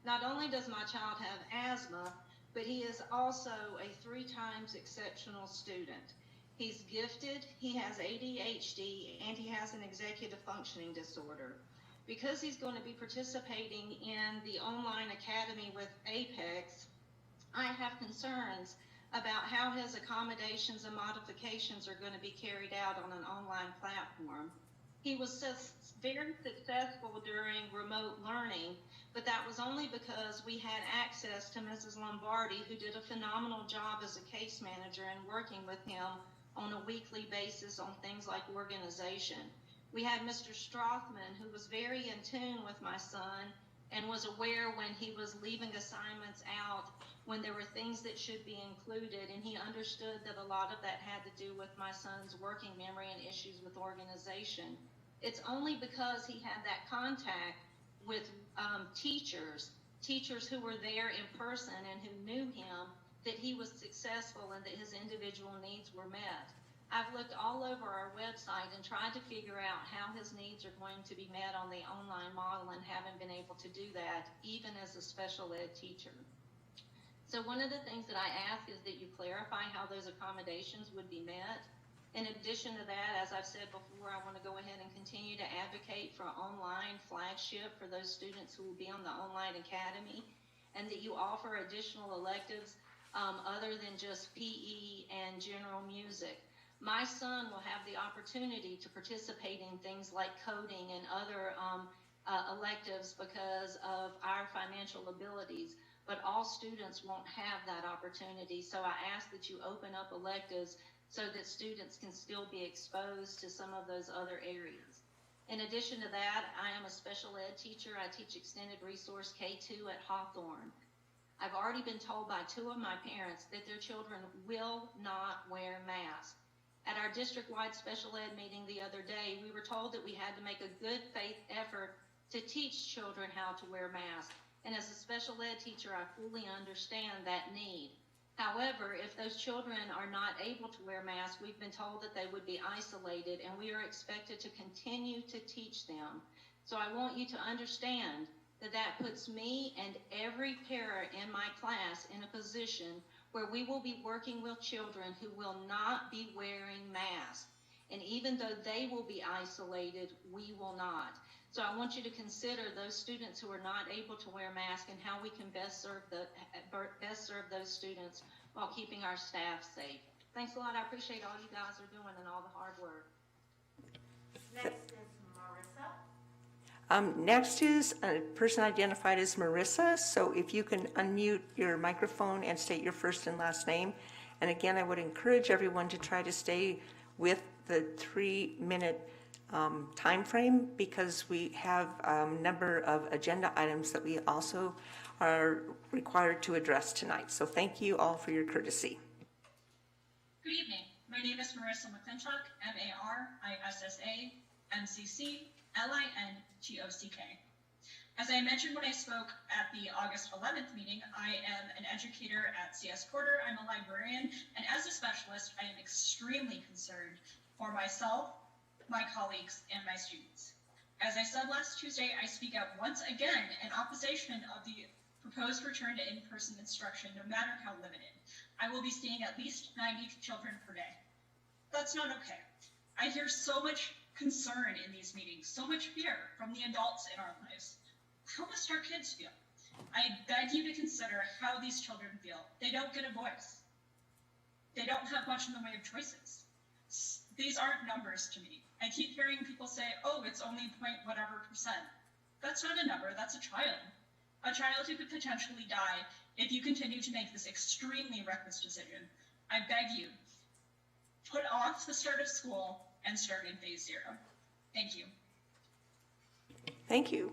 Not only does my child have asthma, but he is also a 3 times exceptional student. He's gifted, he has ADHD, and he has an executive functioning disorder. Because he's going to be participating in the online academy with Apex, I have concerns about how his accommodations and modifications are going to be carried out on an online platform. He was very successful during remote learning, but that was only because we had access to Mrs. Lombardi, who did a phenomenal job as a case manager and working with him on a weekly basis on things like organization. We had Mr. Strothman, who was very in tune with my son and was aware when he was leaving assignments out, when there were things that should be included, and he understood that a lot of that had to do with my son's working memory and issues with organization. It's only because he had that contact with teachers who were there in person and who knew him, that he was successful and that his individual needs were met. I've looked all over our website and tried to figure out how his needs are going to be met on the online model and haven't been able to do that, even as a special ed teacher. So one of the things that I ask is that you clarify how those accommodations would be met. In addition to that, as I've said before, I want to go ahead and continue to advocate for online flagship for those students who will be on the online academy, and that you offer additional electives other than just PE and general music. My son will have the opportunity to participate in things like coding and other electives because of our financial abilities. but all students won't have that opportunity. So I ask that you open up electives so that students can still be exposed to some of those other areas. In addition to that, I am a special ed teacher. I teach extended resource K2 at Hawthorne. I've already been told by 2 of my parents that their children will not wear masks. At our district-wide special ed meeting the other day, we were told that we had to make a good faith effort to teach children how to wear masks. And as a special ed teacher, I fully understand that need. However, if those children are not able to wear masks, we've been told that they would be isolated, and we are expected to continue to teach them. So I want you to understand that that puts me and every parent in my class in a position where we will be working with children who will not be wearing masks. And even though they will be isolated, we will not. So I want you to consider those students who are not able to wear masks and how we can best serve those students while keeping our staff safe. Thanks a lot. I appreciate all you guys are doing and all the hard work. Next is Marissa. Next is a person identified as Marissa. So if you can unmute your microphone and state your first and last name. And again, I would encourage everyone to try to stay with the 3-minute time frame, because we have a number of agenda items that we also are required to address tonight. So thank you all for your courtesy. Good evening. My name is Marissa McClintock, MARISSA-MCCLINTOCK. As I mentioned when I spoke at the August 11th meeting, I am an educator at CS Porter. I'm a librarian, and as a specialist, I am extremely concerned for myself, my colleagues, and my students. As I said last Tuesday, I speak out once again in opposition of the proposed return to in-person instruction, no matter how limited. I will be seeing at least 90 children per day. That's not okay. I hear so much concern in these meetings, so much fear from the adults in our lives. How must our kids feel? I beg you to consider how these children feel. They don't get a voice. They don't have much in the way of choices. These aren't numbers to me. I keep hearing people say, oh, it's only .whatever%. That's not a number, that's a child. A child who could potentially die if you continue to make this extremely reckless decision. I beg you, put off the start of school and start in phase 0. Thank you. Thank you.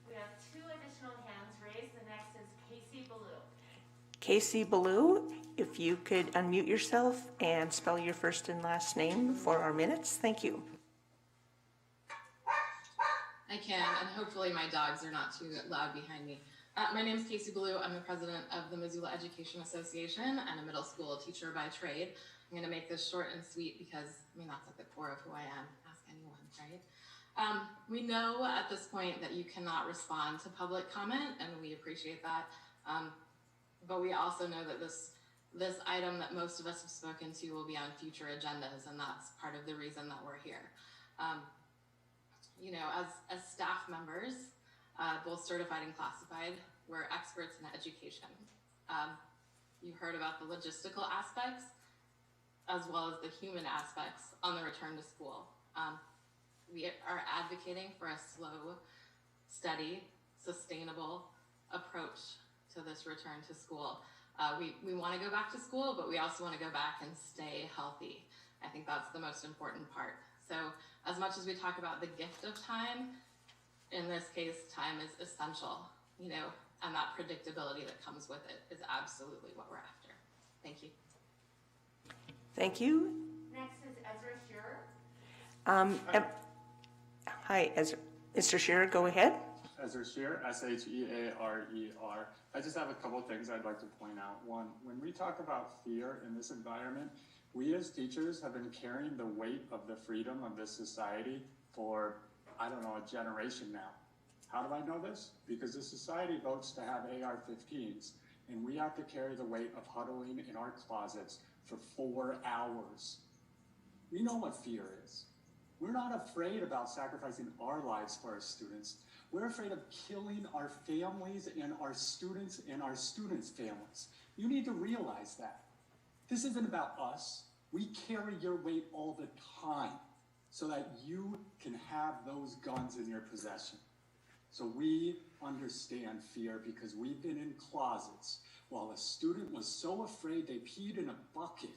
We have 2 additional hands raised. The next is Casey Ballou. Casey Ballou, if you could unmute yourself and spell your first and last name for our minutes. Thank you. I can, and hopefully my dogs are not too loud behind me. My name is Casey Ballou. I'm the president of the Missoula Education Association and a middle school teacher by trade. I'm going to make this short and sweet because, that's at the core of who I am. Ask anyone, right? We know at this point that you cannot respond to public comment, and we appreciate that. But we also know that this item that most of us have spoken to will be on future agendas, and that's part of the reason that we're here. As staff members, both certified and classified, we're experts in education. You heard about the logistical aspects as well as the human aspects on the return to school. We are advocating for a slow, steady, sustainable approach to this return to school. We want to go back to school, but we also want to go back and stay healthy. I think that's the most important part. So as much as we talk about the gift of time, in this case, time is essential, and that predictability that comes with it is absolutely what we're after. Thank you. Thank you. Next is Ezra Shearer. Hi, Ezra. Mr. Shearer, go ahead. Ezra Shearer, S-H-E-A-R-E-R. I just have a couple of things I'd like to point out. One, when we talk about fear in this environment, we as teachers have been carrying the weight of the freedom of this society for, a generation now. How do I know this? Because the society votes to have AR-15s, and we have to carry the weight of huddling in our closets for 4 hours. We know what fear is. We're not afraid about sacrificing our lives for our students. We're afraid of killing our families and our students' families. You need to realize that. This isn't about us. We carry your weight all the time so that you can have those guns in your possession. So we understand fear because we've been in closets while a student was so afraid they peed in a bucket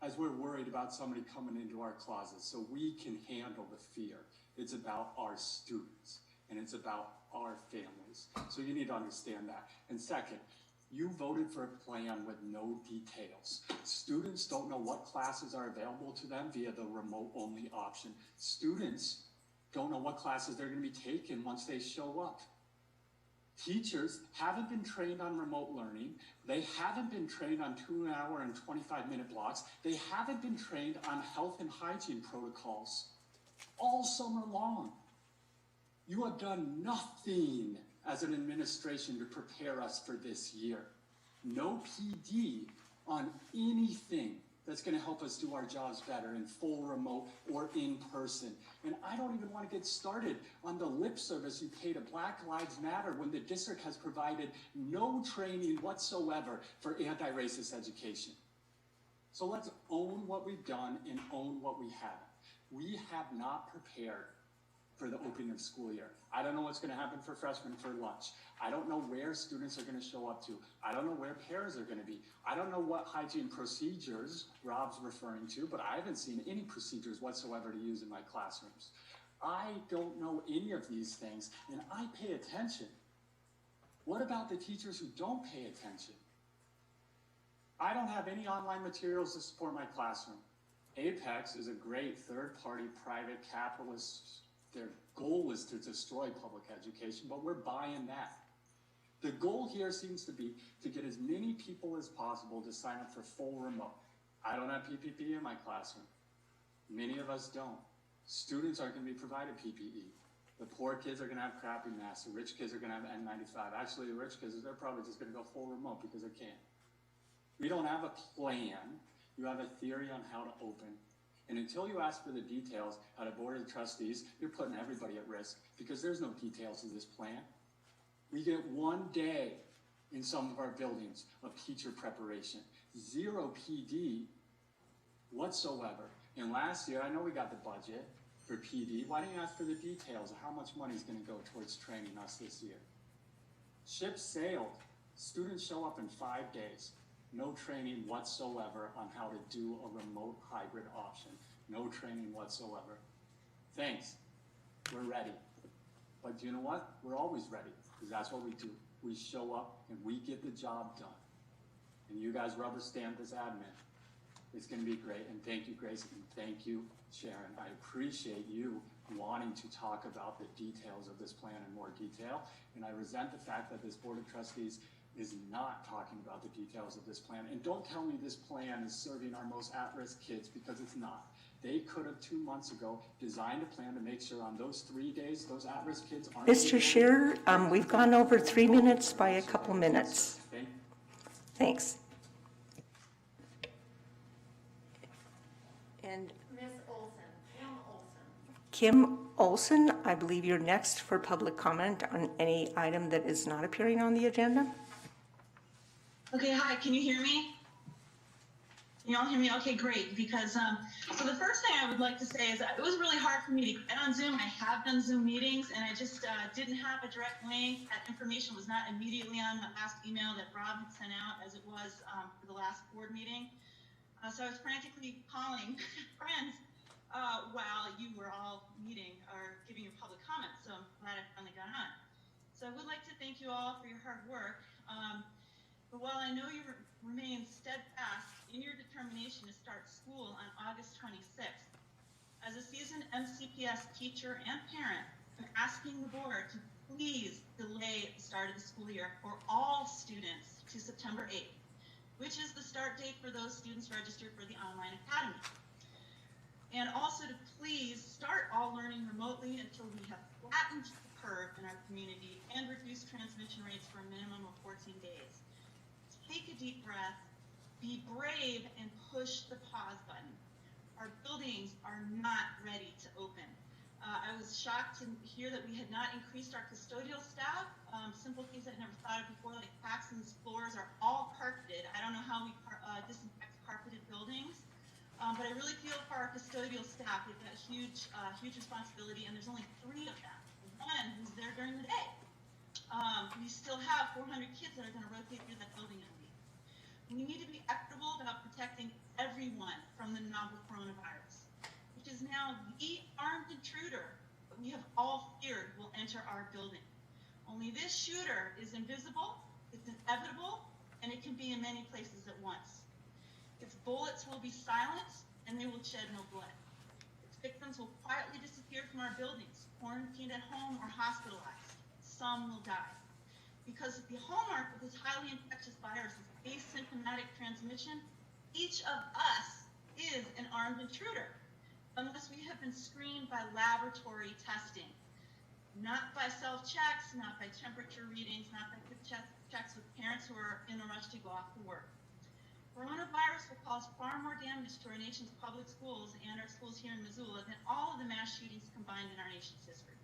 as we're worried about somebody coming into our closet, so we can handle the fear. It's about our students, and it's about our families. So you need to understand that. And second, you voted for a plan with no details. Students don't know what classes are available to them via the remote-only option. Students don't know what classes they're going to be taking once they show up. Teachers haven't been trained on remote learning. They haven't been trained on 2-hour and 25-minute blocks. They haven't been trained on health and hygiene protocols all summer long. You have done nothing as an administration to prepare us for this year. No PD on anything that's going to help us do our jobs better in full remote or in person. And I don't even want to get started on the lip service you pay to Black Lives Matter when the district has provided no training whatsoever for anti-racist education. So let's own what we've done and own what we haven't. We have not prepared for the opening of school year. I don't know what's going to happen for freshmen for lunch. I don't know where students are going to show up to. I don't know where pairs are going to be. I don't know what hygiene procedures Rob's referring to, but I haven't seen any procedures whatsoever to use in my classrooms. I don't know any of these things, and I pay attention. What about the teachers who don't pay attention? I don't have any online materials to support my classroom. Apex is a great third-party private capitalist. Their goal is to destroy public education, but we're buying that. The goal here seems to be to get as many people as possible to sign up for full remote. I don't have PPE in my classroom. Many of us don't. Students aren't going to be provided PPE. The poor kids are going to have crappy masks. The rich kids are going to have N95. Actually, the rich kids, they're probably just going to go full remote because they can. We don't have a plan. You have a theory on how to open. And until you ask for the details at a board of trustees, you're putting everybody at risk because there's no details of this plan. We get 1 day in some of our buildings of teacher preparation, 0 PD whatsoever. And last year, I know we got the budget for PD. Why didn't you ask for the details of how much money is going to go towards training us this year? Ship sailed. Students show up in 5 days. No training whatsoever on how to do a remote hybrid option. No training whatsoever. Thanks. We're ready. But you know what? We're always ready because that's what we do. We show up and we get the job done. And you guys rubber stamp this admin. It's going to be great. And thank you, Grace, and thank you, Sharon. I appreciate you wanting to talk about the details of this plan in more detail. And I resent the fact that this Board of Trustees is not talking about the details of this plan. And don't tell me this plan is serving our most at-risk kids, because it's not. They could have 2 months ago designed a plan to make sure on those 3 days, those at-risk kids aren't— Mr. Scherer, we've gone over 3 minutes by a couple minutes. Thanks. And Ms. Olson, Kim Olson. Kim Olson, I believe you're next for public comment on any item that is not appearing on the agenda. Okay, hi, can you hear me? Can you all hear me? Okay, great, because, so the first thing I would like to say is that it was really hard for me to get on Zoom. I have done Zoom meetings, and I just didn't have a direct link. That information was not immediately on the last email that Rob had sent out, as it was for the last board meeting. So I was frantically calling friends while you were all meeting or giving your public comments, so I'm glad I finally got on. So I would like to thank you all for your hard work. But while I know you remain steadfast in your determination to start school on August 26th, as a seasoned MCPS teacher and parent, I'm asking the board to please delay the start of the school year for all students to September 8th, which is the start date for those students registered for the online academy. And also to please start all learning remotely until we have flattened the curve in our community and reduced transmission rates for a minimum of 14 days. Take a deep breath, be brave, and push the pause button. Our buildings are not ready to open. I was shocked to hear that we had not increased our custodial staff. Simple things I'd never thought of before, like Paxton's floors are all carpeted. I don't know how we disinfect carpeted buildings, but I really feel for our custodial staff. They've got huge responsibility, and there's only 3 of them. one who's there during the day. We still have 400 kids that are going to rotate through that building in a week. We need to be equitable about protecting everyone from the novel coronavirus, which is now the armed intruder that we have all feared will enter our building. Only this shooter is invisible, it's inevitable, and it can be in many places at once. Its bullets will be silent, and they will shed no blood. Its victims will quietly disappear from our buildings, quarantined at home or hospitalized. Some will die. Because the hallmark of this highly infectious virus is asymptomatic transmission, each of us is an armed intruder, unless we have been screened by laboratory testing, not by self-checks, not by temperature readings, not by quick checks with parents who are in a rush to go off to work. Coronavirus will cause far more damage to our nation's public schools and our schools here in Missoula than all of the mass shootings combined in our nation's history.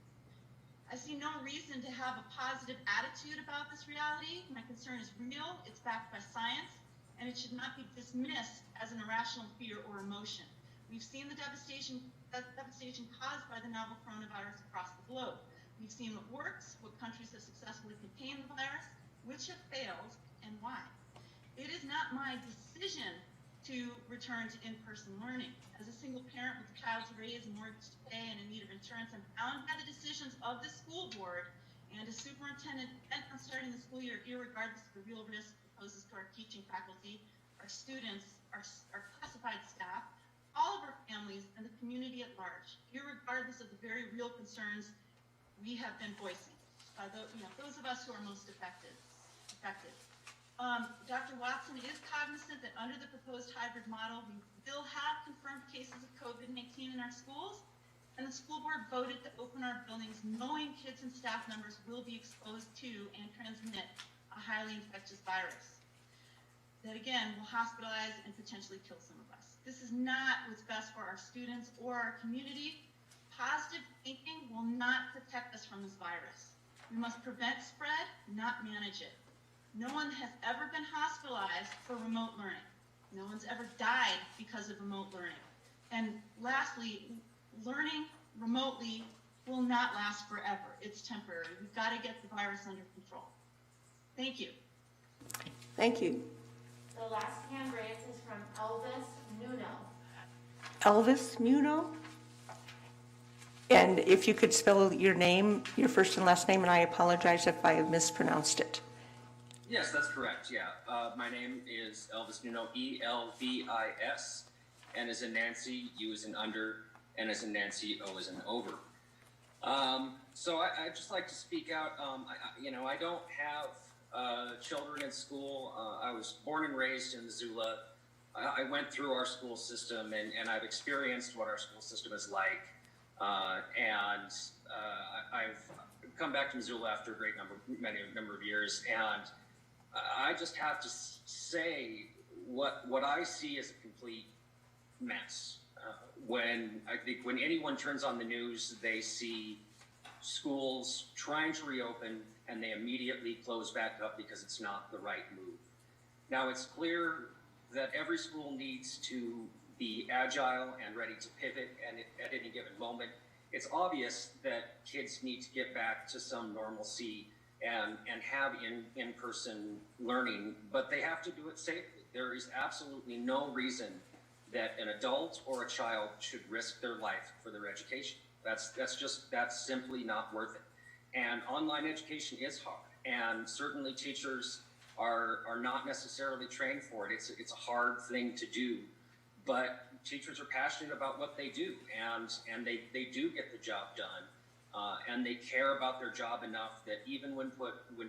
I see no reason to have a positive attitude about this reality. My concern is real, it's backed by science, and it should not be dismissed as an irrational fear or emotion. We've seen the devastation caused by the novel coronavirus across the globe. We've seen what works, what countries have successfully contained the virus, which have failed, and why. It is not my decision to return to in-person learning. As a single parent with a child to raise, a mortgage to pay, and in need of insurance, I'm bound by the decisions of the school board and a superintendent bent on starting the school year, irregardless of the real risk it poses to our teaching faculty, our students, our classified staff, all of our families, and the community at large, irregardless of the very real concerns we have been voicing by those of us who are most affected. Dr. Watson is cognizant that under the proposed hybrid model, we will have confirmed cases of COVID-19 in our schools, and the school board voted to open our buildings knowing kids and staff members will be exposed to and transmit a highly infectious virus that, again, will hospitalize and potentially kill some of us. This is not what's best for our students or our community. Positive thinking will not protect us from this virus. We must prevent spread, not manage it. No one has ever been hospitalized for remote learning. No one's ever died because of remote learning. And lastly, learning remotely will not last forever. It's temporary. We've got to get the virus under control. Thank you. Thank you. The last hand raised is from Elvis Nuno. Elvis Muno? And if you could spell your name, your first and last name, and I apologize if I have mispronounced it. Yes, that's correct, yeah. My name is Elvis Nuno, E-L-V-I-S, N as in Nancy, U as in under, N as in Nancy, O as in over. So I'd just like to speak out. I don't have children in school. I was born and raised in Missoula. I went through our school system, and I've experienced what our school system is like. I've come back to Missoula after many number of years, and I just have to say what I see is a complete mess. When anyone turns on the news, they see schools trying to reopen, and they immediately close back up because it's not the right move. Now, it's clear that every school needs to be agile and ready to pivot at any given moment. It's obvious that kids need to get back to some normalcy and have in-person learning, but they have to do it safely. There is absolutely no reason that an adult or a child should risk their life for their education. That's simply not worth it. And online education is hard, and certainly teachers are not necessarily trained for it. It's a hard thing to do, but teachers are passionate about what they do, and they do get the job done. And they care about their job enough that even when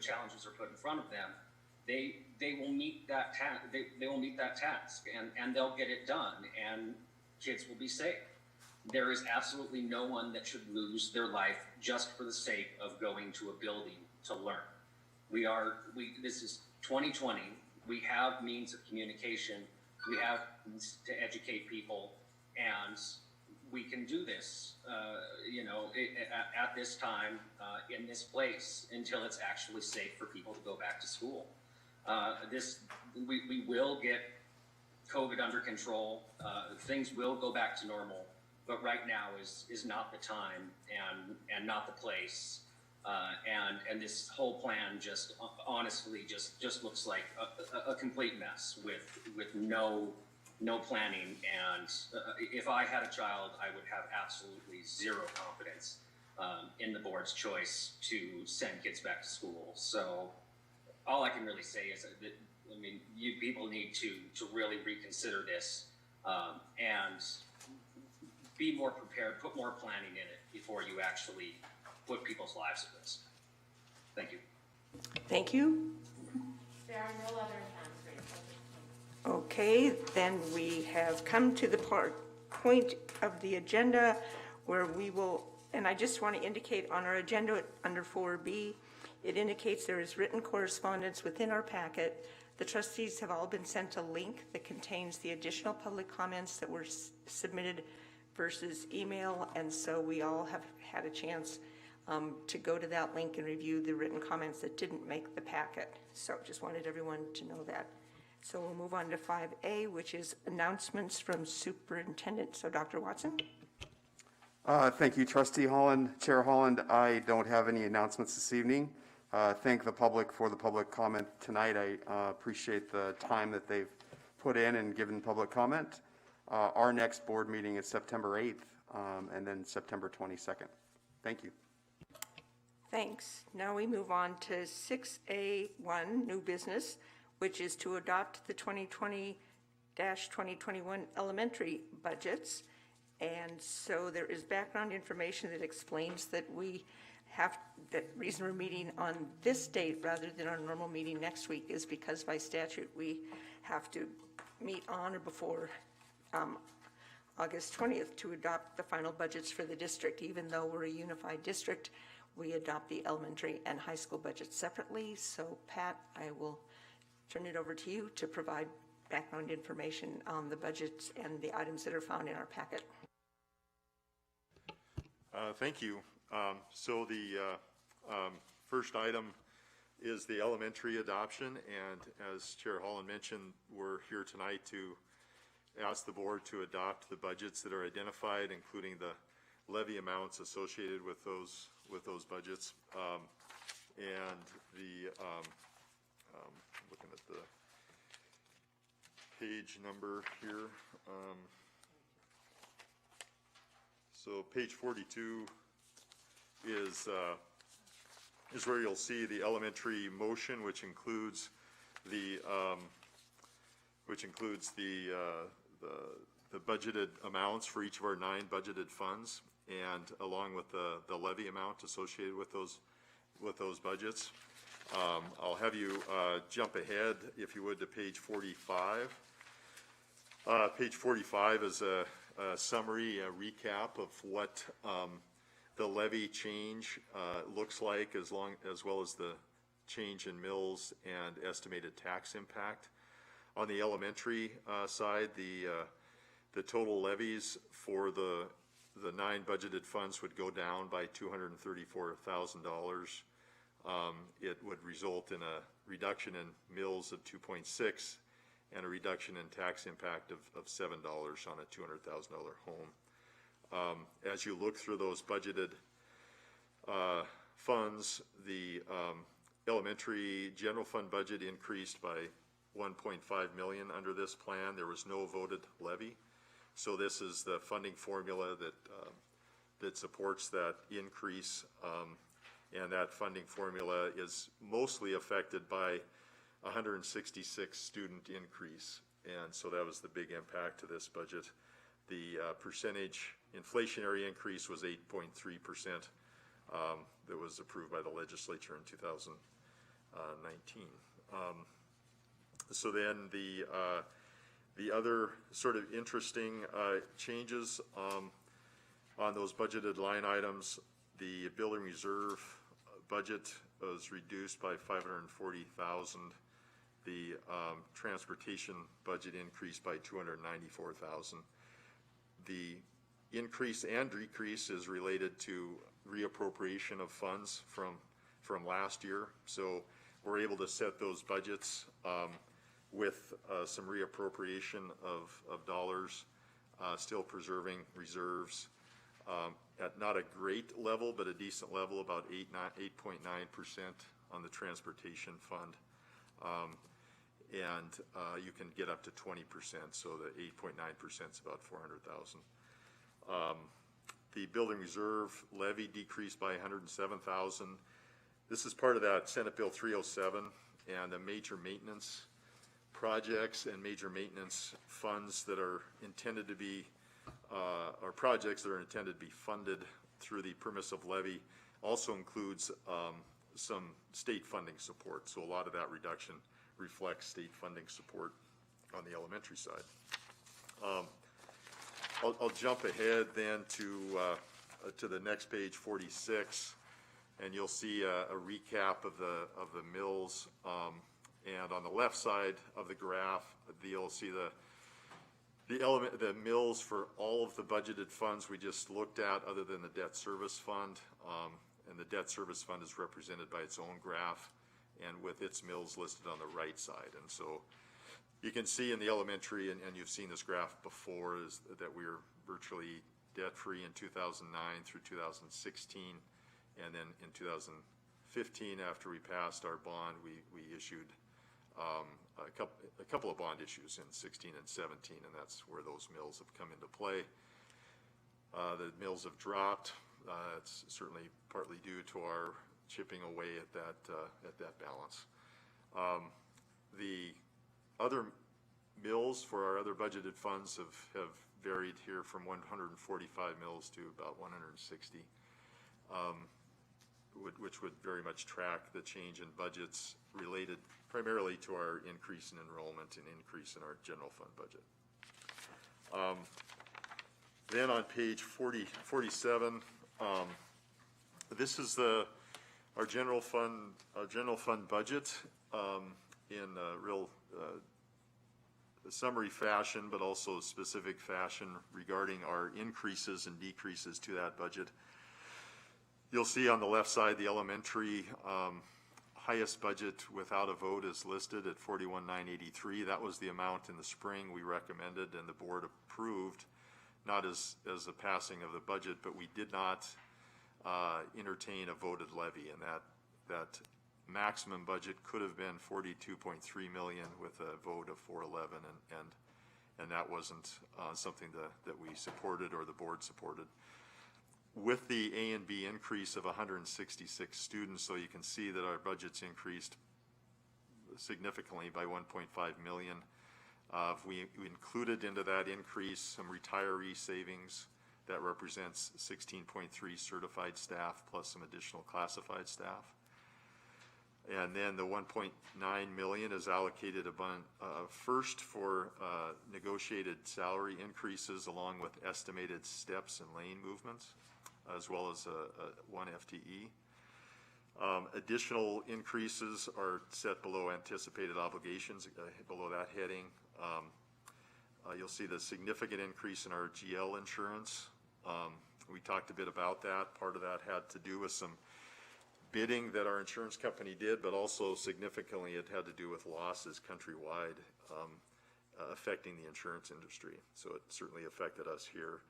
challenges are put in front of them, they will meet that task. They will meet that task, and they'll get it done, and kids will be safe. There is absolutely no one that should lose their life just for the sake of going to a building to learn. This is 2020. We have means of communication. We have means to educate people, and we can do this, at this time, in this place, until it's actually safe for people to go back to school. We will get COVID under control. Things will go back to normal, but right now is not the time and not the place And this whole plan just honestly just looks like a complete mess with no planning. And if I had a child, I would have absolutely zero confidence in the board's choice to send kids back to school. So all I can really say is that, I mean, you people need to really reconsider this and be more prepared, put more planning in it before you actually put people's lives at risk. Thank you. Thank you. There are no other hands raised at this point. Okay, then we have come to the point of the agenda where we will, and I just want to indicate on our agenda under 4B, it indicates there is written correspondence within our packet. The trustees have all been sent a link that contains the additional public comments that were submitted versus email, and so we all have had a chance to go to that link and review the written comments that didn't make the packet. So just wanted everyone to know that. So we'll move on to 5A, which is announcements from Superintendent. So Dr. Watson. Thank you, Trustee Holland. Chair Holland, I don't have any announcements this evening. Thank the public for the public comment tonight. I appreciate the time that they've put in and given public comment. Our next board meeting is September 8th and then September 22nd. Thank you. Thanks. Now we move on to 6A1, new business, which is to adopt the 2020-2021 elementary budgets. And so there is background information that explains that that reason we're meeting on this date rather than our normal meeting next week is because by statute we have to meet on or before August 20th to adopt the final budgets for the district. Even though we're a unified district, we adopt the elementary and high school budgets separately. So Pat, I will turn it over to you to provide background information on the budgets and the items that are found in our packet. Thank you. So the first item is the elementary adoption, and as Chair Holland mentioned, we're here tonight to ask the board to adopt the budgets that are identified, including the levy amounts associated with those budgets, and the looking at the page number here. So page 42 is where you'll see the elementary motion, which includes the budgeted amounts for each of our 9 budgeted funds, and along with the levy amount associated with those budgets. I'll have you jump ahead, if you would, to page 45. Page 45 is a summary, a recap of what the levy change looks like, as well as the change in mills and estimated tax impact. On the elementary side, the total levies for the 9 budgeted funds would go down by $234,000. It would result in a reduction in mills of 2.6 and a reduction in tax impact of $7 on a $200,000 home. As you look through those budgeted funds, the elementary general fund budget increased by $1.5 million under this plan. There was no voted levy. So this is the funding formula that supports that increase, and that funding formula is mostly affected by 166 student increase, and so that was the big impact to this budget. The percentage inflationary increase was 8.3%. That was approved by the legislature in 2019. So then the other sort of interesting changes on those budgeted line items, the building reserve budget was reduced by $540,000. The transportation budget increased by $294,000. The increase and decrease is related to reappropriation of funds from last year. So we're able to set those budgets with some reappropriation of dollars, still preserving reserves. at not a great level, but a decent level, about 8.9% on the transportation fund. And you can get up to 20%, so the 8.9% is about 400,000. The building reserve levy decreased by 107,000. This is part of that Senate Bill 307 and the major maintenance projects and major maintenance funds that are intended to be, or projects that are intended to be funded through the permissive levy. Also includes some state funding support. So a lot of that reduction reflects state funding support on the elementary side. I'll jump ahead then to the next page, 46, and you'll see a recap of the mills. And on the left side of the graph, you'll see the mills for all of the budgeted funds we just looked at, other than the debt service fund. And the debt service fund is represented by its own graph, and with its mills listed on the right side. And so you can see in the elementary, and you've seen this graph before, is that we're virtually debt-free in 2009 through 2016. And then in 2015, after we passed our bond, we issued a couple of bond issues in 16 and 17, and that's where those mills have come into play. The mills have dropped. It's certainly partly due to our chipping away at that balance. The other mills for our other budgeted funds have varied here from 145 mills to about 160, which would very much track the change in budgets related primarily to our increase in enrollment and increase in our general fund budget. Then on page 47, this is our general fund budget in real summary fashion, but also specific fashion regarding our increases and decreases to that budget. You'll see on the left side the elementary highest budget without a vote is listed at $41,983. That was the amount in the spring we recommended and the board approved, not as a passing of the budget, but we did not entertain a voted levy, and that maximum budget could have been $42.3 million with a vote of 411, and that wasn't something that we supported or the board supported. With the A and B increase of 166 students, so you can see that our budget's increased significantly by 1.5 million. We included into that increase some retiree savings that represents 16.3 certified staff plus some additional classified staff. And then the 1.9 million is allocated first for negotiated salary increases along with estimated steps and lane movements, as well as one FTE. Additional increases are set below anticipated obligations, below that heading. You'll see the significant increase in our GL insurance. We talked a bit about that. Part of that had to do with some bidding that our insurance company did, but also significantly it had to do with losses countrywide affecting the insurance industry. So it certainly affected us here.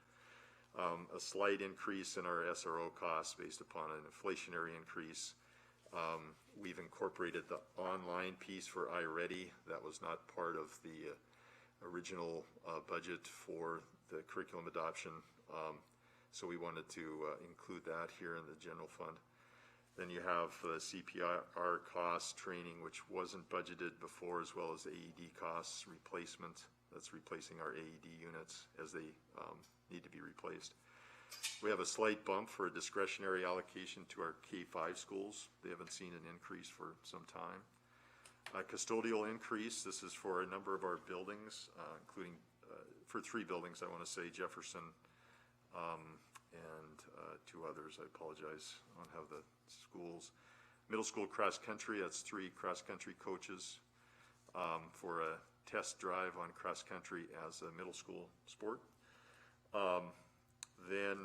A slight increase in our SRO costs based upon an inflationary increase. We've incorporated the online piece for iReady. That was not part of the original budget for the curriculum adoption. So we wanted to include that here in the general fund. Then you have CPR costs, training, which wasn't budgeted before, as well as AED costs, replacement. That's replacing our AED units as they need to be replaced. We have a slight bump for a discretionary allocation to our K-5 schools. They haven't seen an increase for some time. A custodial increase, this is for a number of our buildings, including for 3 buildings, I want to say Jefferson and 2 others. I apologize, I don't have the schools. Middle school cross country, that's 3 cross country coaches for a test drive on cross country as a middle school sport. Then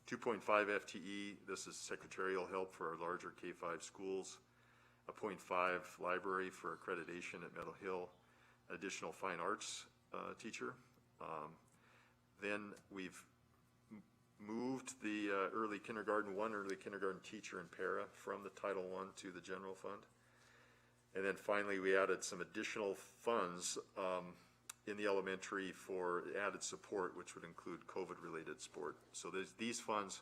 2.5 FTE, this is secretarial help for our larger K-5 schools. A 0.5 library for accreditation at Meadow Hill. Additional fine arts teacher. Then we've moved the one early kindergarten teacher and para from the Title I to the general fund. And then finally, we added some additional funds in the elementary for added support, which would include COVID-related support. So these funds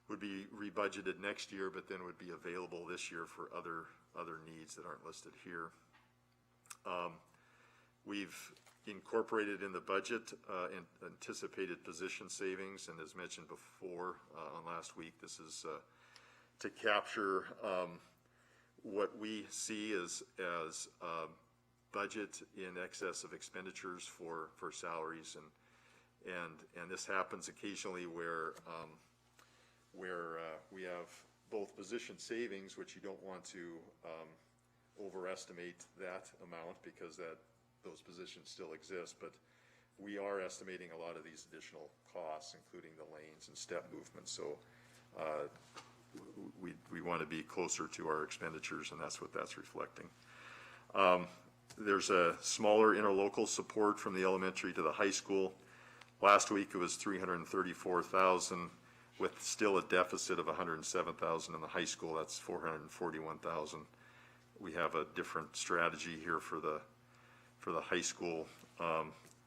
would be rebudgeted next year, but then would be available this year for other needs that aren't listed here. We've incorporated in the budget anticipated position savings, and as mentioned before on last week, this is to capture what we see as budget in excess of expenditures for salaries, and this happens occasionally where we have both position savings, which you don't want to overestimate that amount because those positions still exist, but we are estimating a lot of these additional costs, including the lanes and step movements. So we want to be closer to our expenditures, and that's what that's reflecting. There's a smaller interlocal support from the elementary to the high school. Last week it was $334,000 with still a deficit of $107,000 in the high school. That's $441,000. We have a different strategy here for the high school.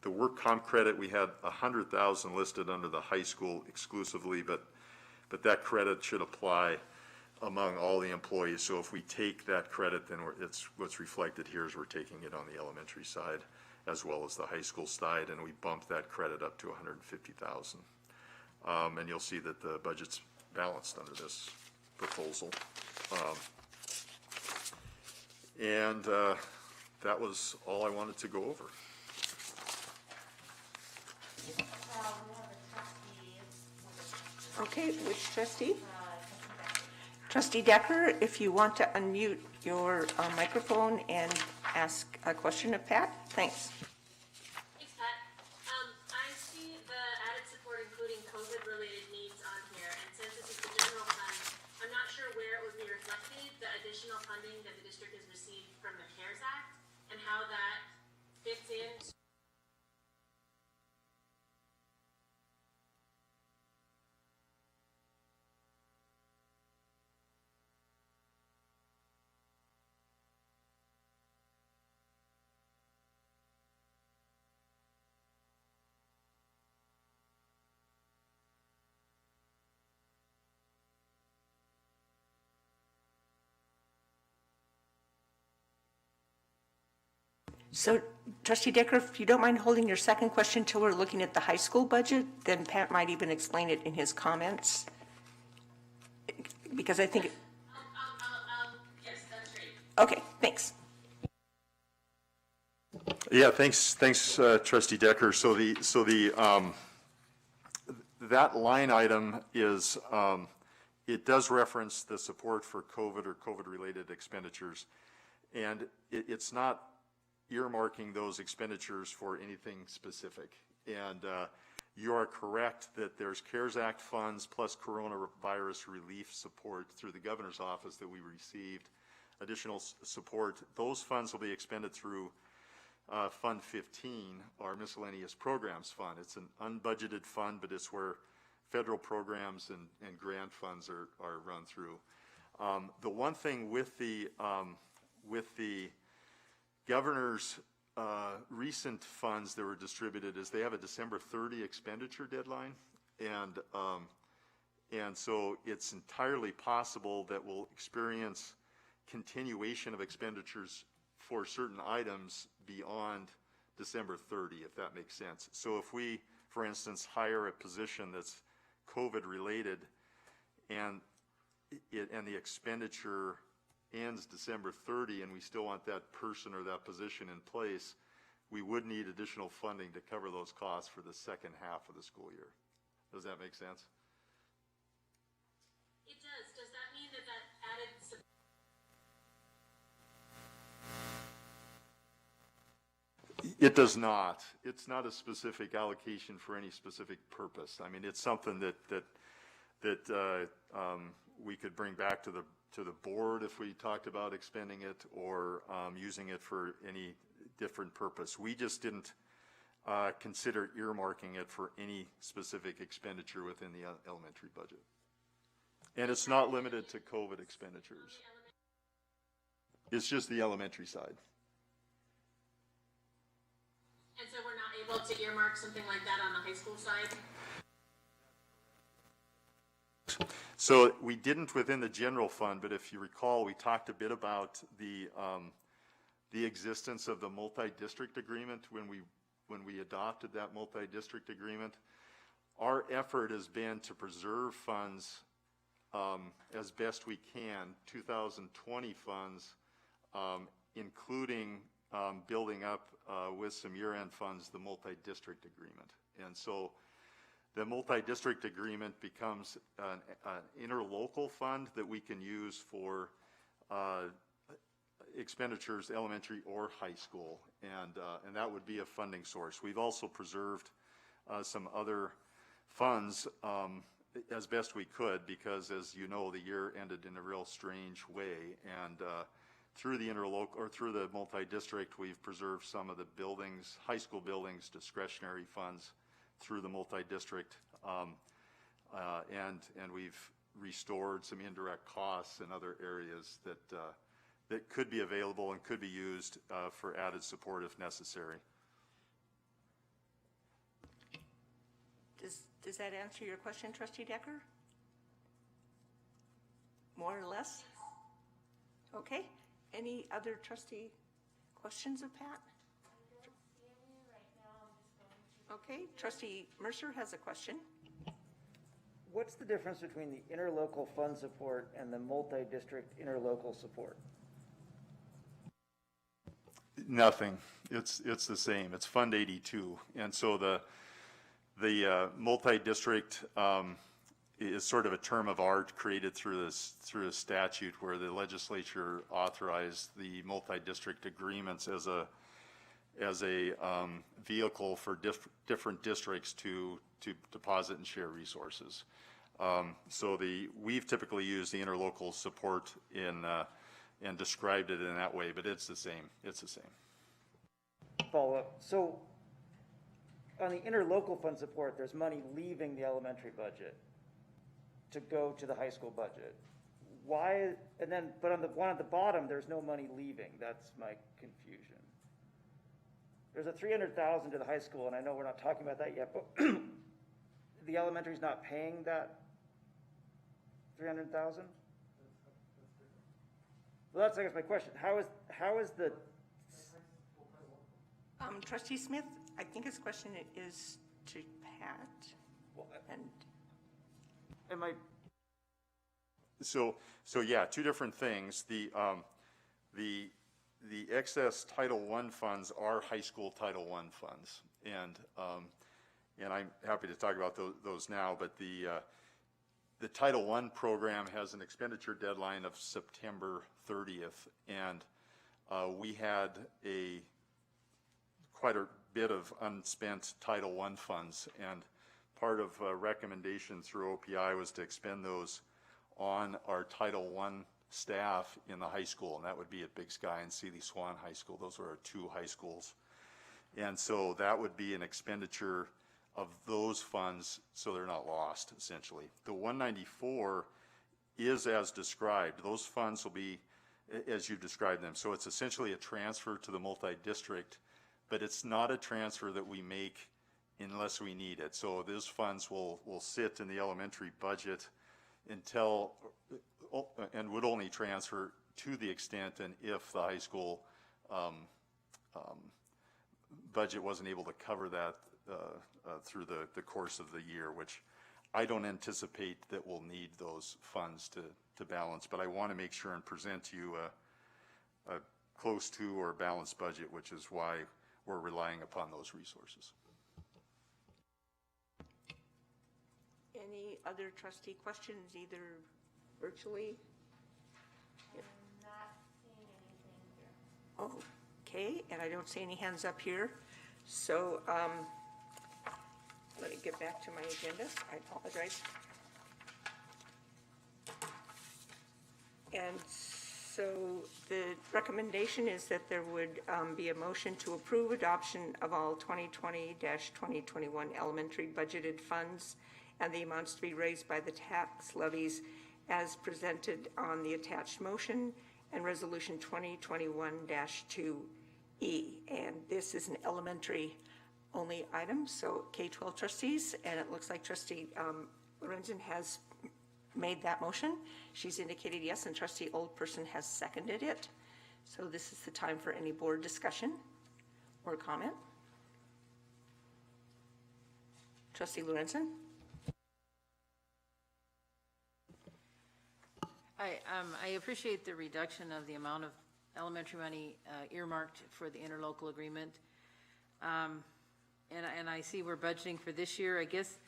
The work comp credit, we had $100,000 listed under the high school exclusively, but that credit should apply among all the employees. So if we take that credit, then it's what's reflected here is we're taking it on the elementary side as well as the high school side, and we bumped that credit up to $150,000. And you'll see that the budget's balanced under this proposal. That was all I wanted to go over. Okay, which trustee? Trustee Decker, if you want to unmute your microphone and ask a question of Pat, thanks. Thanks, Pat. I see the added support including COVID-related needs on here, and since this is the general fund, I'm not sure where it would be reflected, the additional funding that the district has received from the CARES Act, and how that fits in. So, Trustee Decker, if you don't mind holding your second question till we're looking at the high school budget, then Pat might even explain it in his comments. Because I think. Yes, that's great. Okay, thanks. Yeah, thanks, Trustee Decker. So that line item is, it does reference the support for COVID or COVID-related expenditures, and it's not earmarking those expenditures for anything specific. And you are correct that there's CARES Act funds plus coronavirus relief support through the governor's office that we received additional support. Those funds will be expended through Fund 15, our miscellaneous programs fund. It's an unbudgeted fund, but it's where federal programs and grant funds are run through. The one thing with the governor's recent funds that were distributed is they have a December 30 expenditure deadline, and so it's entirely possible that we'll experience continuation of expenditures for certain items beyond December 30, if that makes sense. So if we, for instance, hire a position that's COVID related and the expenditure ends December 30 and we still want that person or that position in place, we would need additional funding to cover those costs for the second half of the school year. Does that make sense? It does. Does that mean that added support? It does not. It's not a specific allocation for any specific purpose. I mean, it's something that we could bring back to the board if we talked about expending it or using it for any different purpose. We just didn't consider earmarking it for any specific expenditure within the elementary budget. And it's not limited to COVID expenditures. It's just the elementary side. And so we're not able to earmark something like that on the high school side? So we didn't within the general fund, but if you recall, we talked a bit about the existence of the multi-district agreement when we adopted that multi-district agreement. Our effort has been to preserve funds as best we can, 2020 funds, including building up with some year-end funds the multi-district agreement. And so the multi-district agreement becomes an interlocal fund that we can use for expenditures, elementary or high school, and that would be a funding source. We've also preserved some other funds as best we could, because as you know, the year ended in a real strange way, and through the interlocal or through the multi-district, we've preserved some of the buildings, high school buildings, discretionary funds through the multi-district, and we've restored some indirect costs in other areas that could be available and could be used for added support if necessary. Does that answer your question, Trustee Decker? More or less? Okay. Any other trustee questions of Pat? Okay. Trustee Mercer has a question. What's the difference between the interlocal fund support and the multi-district interlocal support? Nothing. It's the same. It's Fund 82, and so the multi-district is sort of a term of art created through a statute where the legislature authorized the multi-district agreements as a vehicle for different districts to deposit and share resources. So we've typically used the interlocal support and described it in that way, but it's the same. It's the same. Follow up. So on the interlocal fund support, there's money leaving the elementary budget to go to the high school budget. Why? And then, but on the one at the bottom, there's no money leaving. That's my confusion. There's a $300,000 to the high school, and I know we're not talking about that yet, but the elementary's not paying that $300,000. Well, that's I guess my question. How is the Trustee Smith, I think his question is to Pat. And am I? So yeah, two different things. The excess Title I funds are high school Title I funds, and I'm happy to talk about those now. But the Title I program has an expenditure deadline of September 30th, and we had quite a bit of unspent Title I funds, and part of a recommendation through OPI was to expend those on our Title I staff in the high school, and that would be at Big Sky and Saili Swan High School. Those are our two high schools, and so that would be an expenditure of those funds, so they're not lost, essentially. The 194 is as described. Those funds will be as you described them, so it's essentially a transfer to the multi-district, but it's not a transfer that we make unless we need it. So those funds will sit in the elementary budget until, and would only transfer to the extent and if the high school budget wasn't able to cover that through the course of the year, which I don't anticipate that we'll need those funds to balance, but I want to make sure and present to you a close to or balanced budget, which is why we're relying upon those resources. Any other trustee questions, either virtually? I'm not seeing anything here. Okay, and I don't see any hands up here. So let me get back to my agenda. I apologize. And So the recommendation is that there would be a motion to approve adoption of all 2020-2021 elementary budgeted funds and the amounts to be raised by the tax levies as presented on the attached motion and resolution 2021-2E. And this is an elementary only item, so K-12 trustees, and it looks like trustee Lorenzen has made that motion. She's indicated yes, and trustee Oldperson has seconded it. So this is the time for any board discussion or comment. Trustee Lorenzen? I appreciate the reduction of the amount of elementary money earmarked for the interlocal agreement. And I see we're budgeting for this year. I guess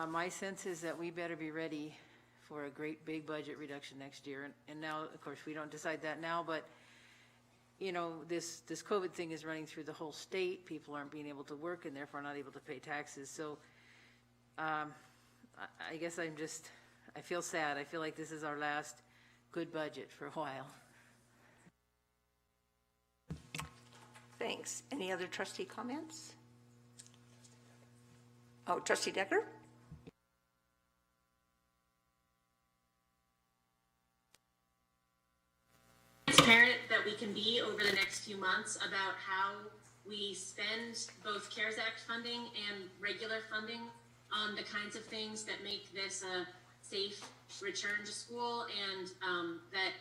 my sense is that we better be ready for a great big budget reduction next year. And now, of course, we don't decide that now, but you know, this COVID thing is running through the whole state. People aren't being able to work and therefore not able to pay taxes. So I guess I feel sad. I feel like this is our last good budget for a while. Thanks. Any other trustee comments? Oh, trustee Decker? Transparent that we can be over the next few months about how we spend both CARES Act funding and regular funding on the kinds of things that make this a safe return to school, and that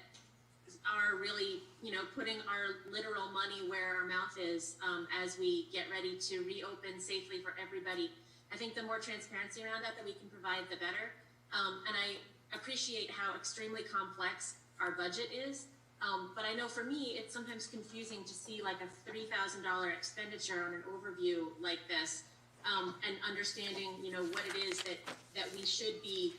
are really, you know, putting our literal money where our mouth is as we get ready to reopen safely for everybody. I think the more transparency around that we can provide, the better. And I appreciate how extremely complex our budget is. But I know for me, it's sometimes confusing to see like a $3,000 expenditure on an overview like this, and understanding, you know, what it is that we should be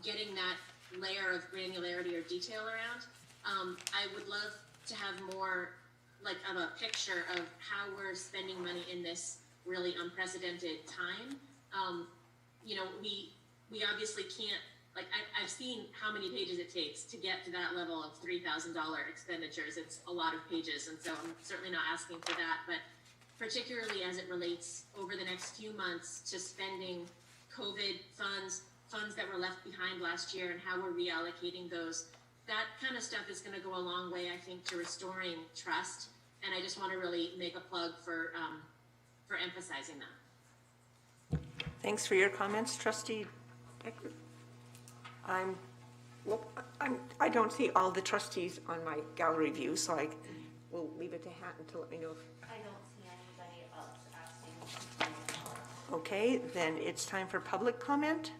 getting that layer of granularity or detail around. I would love to have more like of a picture of how we're spending money in this really unprecedented time. You know, we obviously can't, like I've seen how many pages it takes to get to that level of $3,000 expenditures. It's a lot of pages, and so I'm certainly not asking for that, but particularly as it relates over the next few months to spending COVID funds that were left behind last year and how we're reallocating those. That kind of stuff is going to go a long way, I think, to restoring trust. And I just want to really make a plug for emphasizing that. Thanks for your comments, trustee Decker. I don't see all the trustees on my gallery view, so I will leave it to Hatton to let me know if. I don't see anybody else asking. Okay, then it's time for public comment.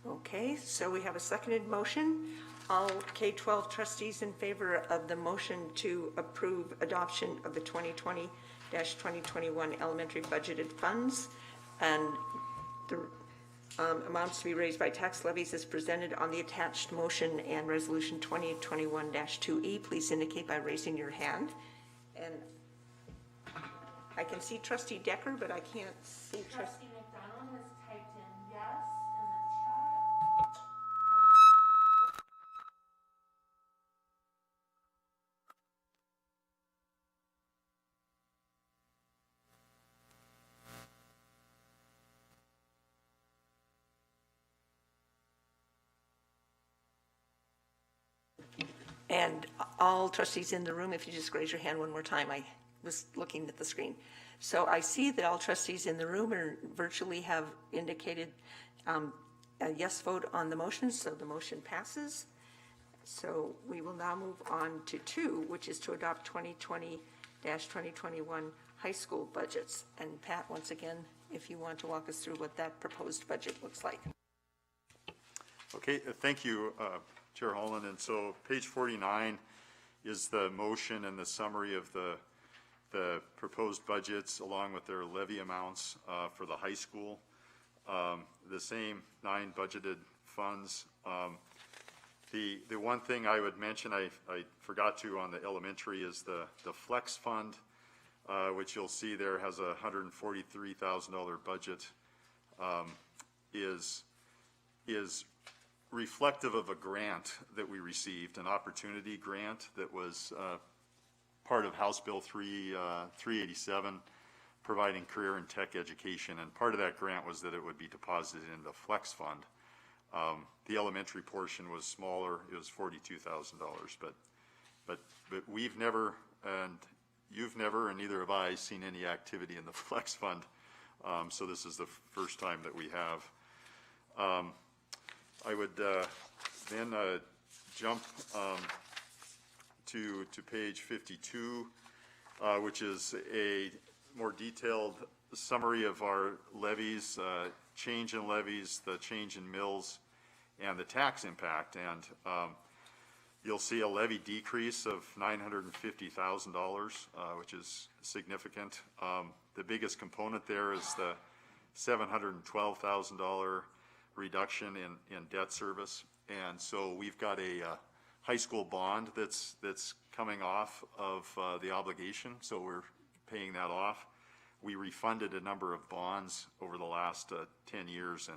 Okay, so we have a seconded motion. All K-12 trustees in favor of the motion to approve adoption of the 2020-2021 elementary budgeted funds and the amounts to be raised by tax levies as presented on the attached motion and resolution 2021-2E, please indicate by raising your hand. And I can see trustee Decker, but I can't see trustee. McDonald has typed in yes in the chat. And all trustees in the room, if you just raise your hand one more time, I was looking at the screen. So I see that all trustees in the room virtually have indicated a yes vote on the motion, so the motion passes. So we will now move on to 2, which is to adopt 2020-2021 high school budgets. And Pat, once again, if you want to walk us through what that proposed budget looks like. Okay, thank you, Chair Holland. And so page 49 is the motion and the summary of the proposed budgets along with their levy amounts for the high school. The same 9 budgeted funds. The one thing I would mention, I forgot to on the elementary, is the flex fund, which you'll see there has a $143,000 budget. is reflective of a grant that we received, an opportunity grant that was part of House Bill 387, providing career and tech education. And part of that grant was that it would be deposited in the Flex Fund. The elementary portion was smaller, it was $42,000, but we've never, and you've never, and neither have I, seen any activity in the Flex Fund. So this is the first time that we have. I would then jump to page 52, which is a more detailed summary of our levies, change in levies, the change in mills, and the tax impact. And you'll see a levy decrease of $950,000, which is significant. The biggest component there is the $712,000 reduction in debt service. And so we've got a high school bond that's coming off of the obligation, so we're paying that off. We refunded a number of bonds over the last 10 years,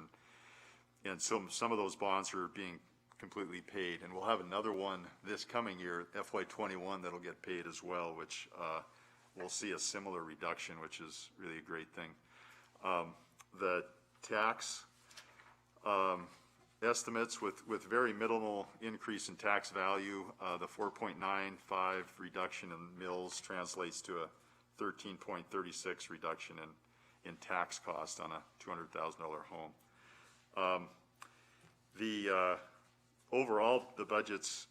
and so some of those bonds are being completely paid, and we'll have another one this coming year, FY21, that'll get paid as well, which we'll see a similar reduction, which is really a great thing. The tax estimates with very minimal increase in tax value, the 4.95 reduction in mills translates to a 13.36 reduction in tax cost on a $200,000 home. Overall, the budgets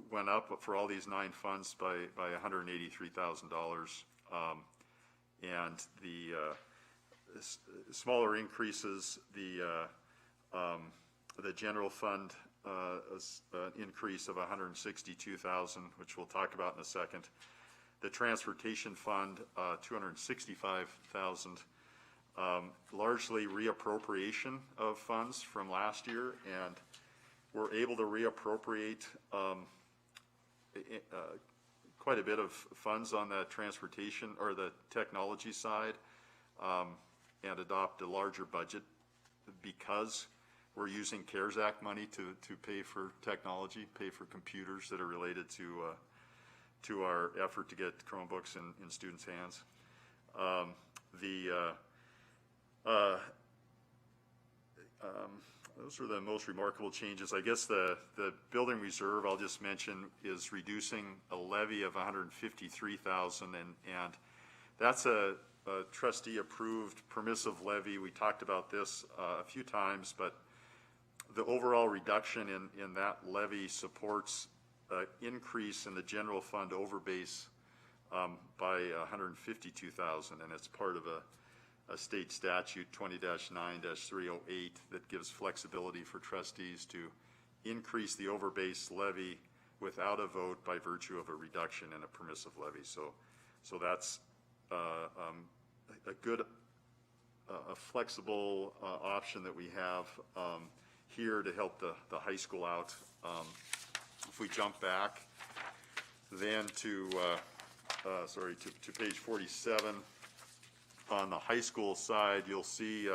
went up for all these 9 funds by $183,000, and the smaller increases, the general fund increase of $162,000, which we'll talk about in a second. The transportation fund, $265,000, largely reappropriation of funds from last year, and we're able to reappropriate quite a bit of funds on the transportation or the technology side, and adopt a larger budget because we're using CARES Act money to pay for technology, pay for computers that are related to our effort to get Chromebooks in students' hands. Those are the most remarkable changes. I guess the building reserve, I'll just mention, is reducing a levy of $153,000, and that's a trustee-approved permissive levy. We talked about this a few times, but the overall reduction in that levy supports increase in the general fund overbase by $152,000, and it's part of a state statute 20-9-308 that gives flexibility for trustees to increase the overbase levy without a vote by virtue of a reduction in a permissive levy. So that's a good, a flexible option that we have here to help the high school out. If we jump back then to page 47, on the high school side, you'll see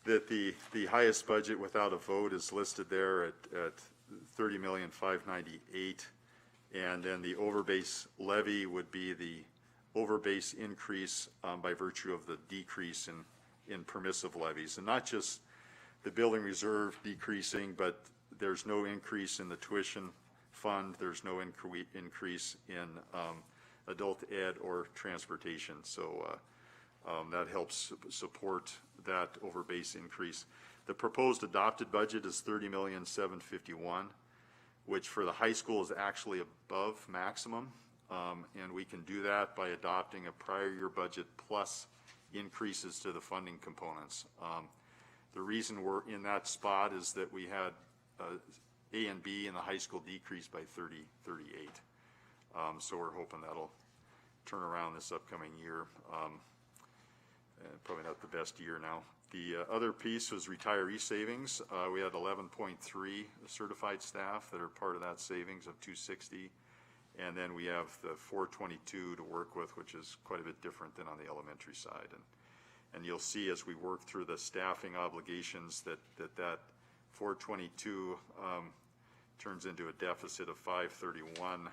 that the highest budget without a vote is listed there at $30,598,000, and then the overbase levy would be the overbase increase by virtue of the decrease in permissive levies, and not just the building reserve decreasing, but there's no increase in the tuition fund, there's no increase in adult ed or transportation, so that helps support that overbase increase. The proposed adopted budget is $30,751,000, which for the high school is actually above maximum, and we can do that by adopting a prior year budget plus increases to the funding components. The reason we're in that spot is that we had A and B in the high school decrease by 38. So we're hoping that'll turn around this upcoming year. Probably not the best year now. The other piece was retiree savings. We had 11.3 certified staff that are part of that savings of 260. And then we have the 422 to work with, which is quite a bit different than on the elementary side. And you'll see as we work through the staffing obligations that 422 turns into a deficit of 531.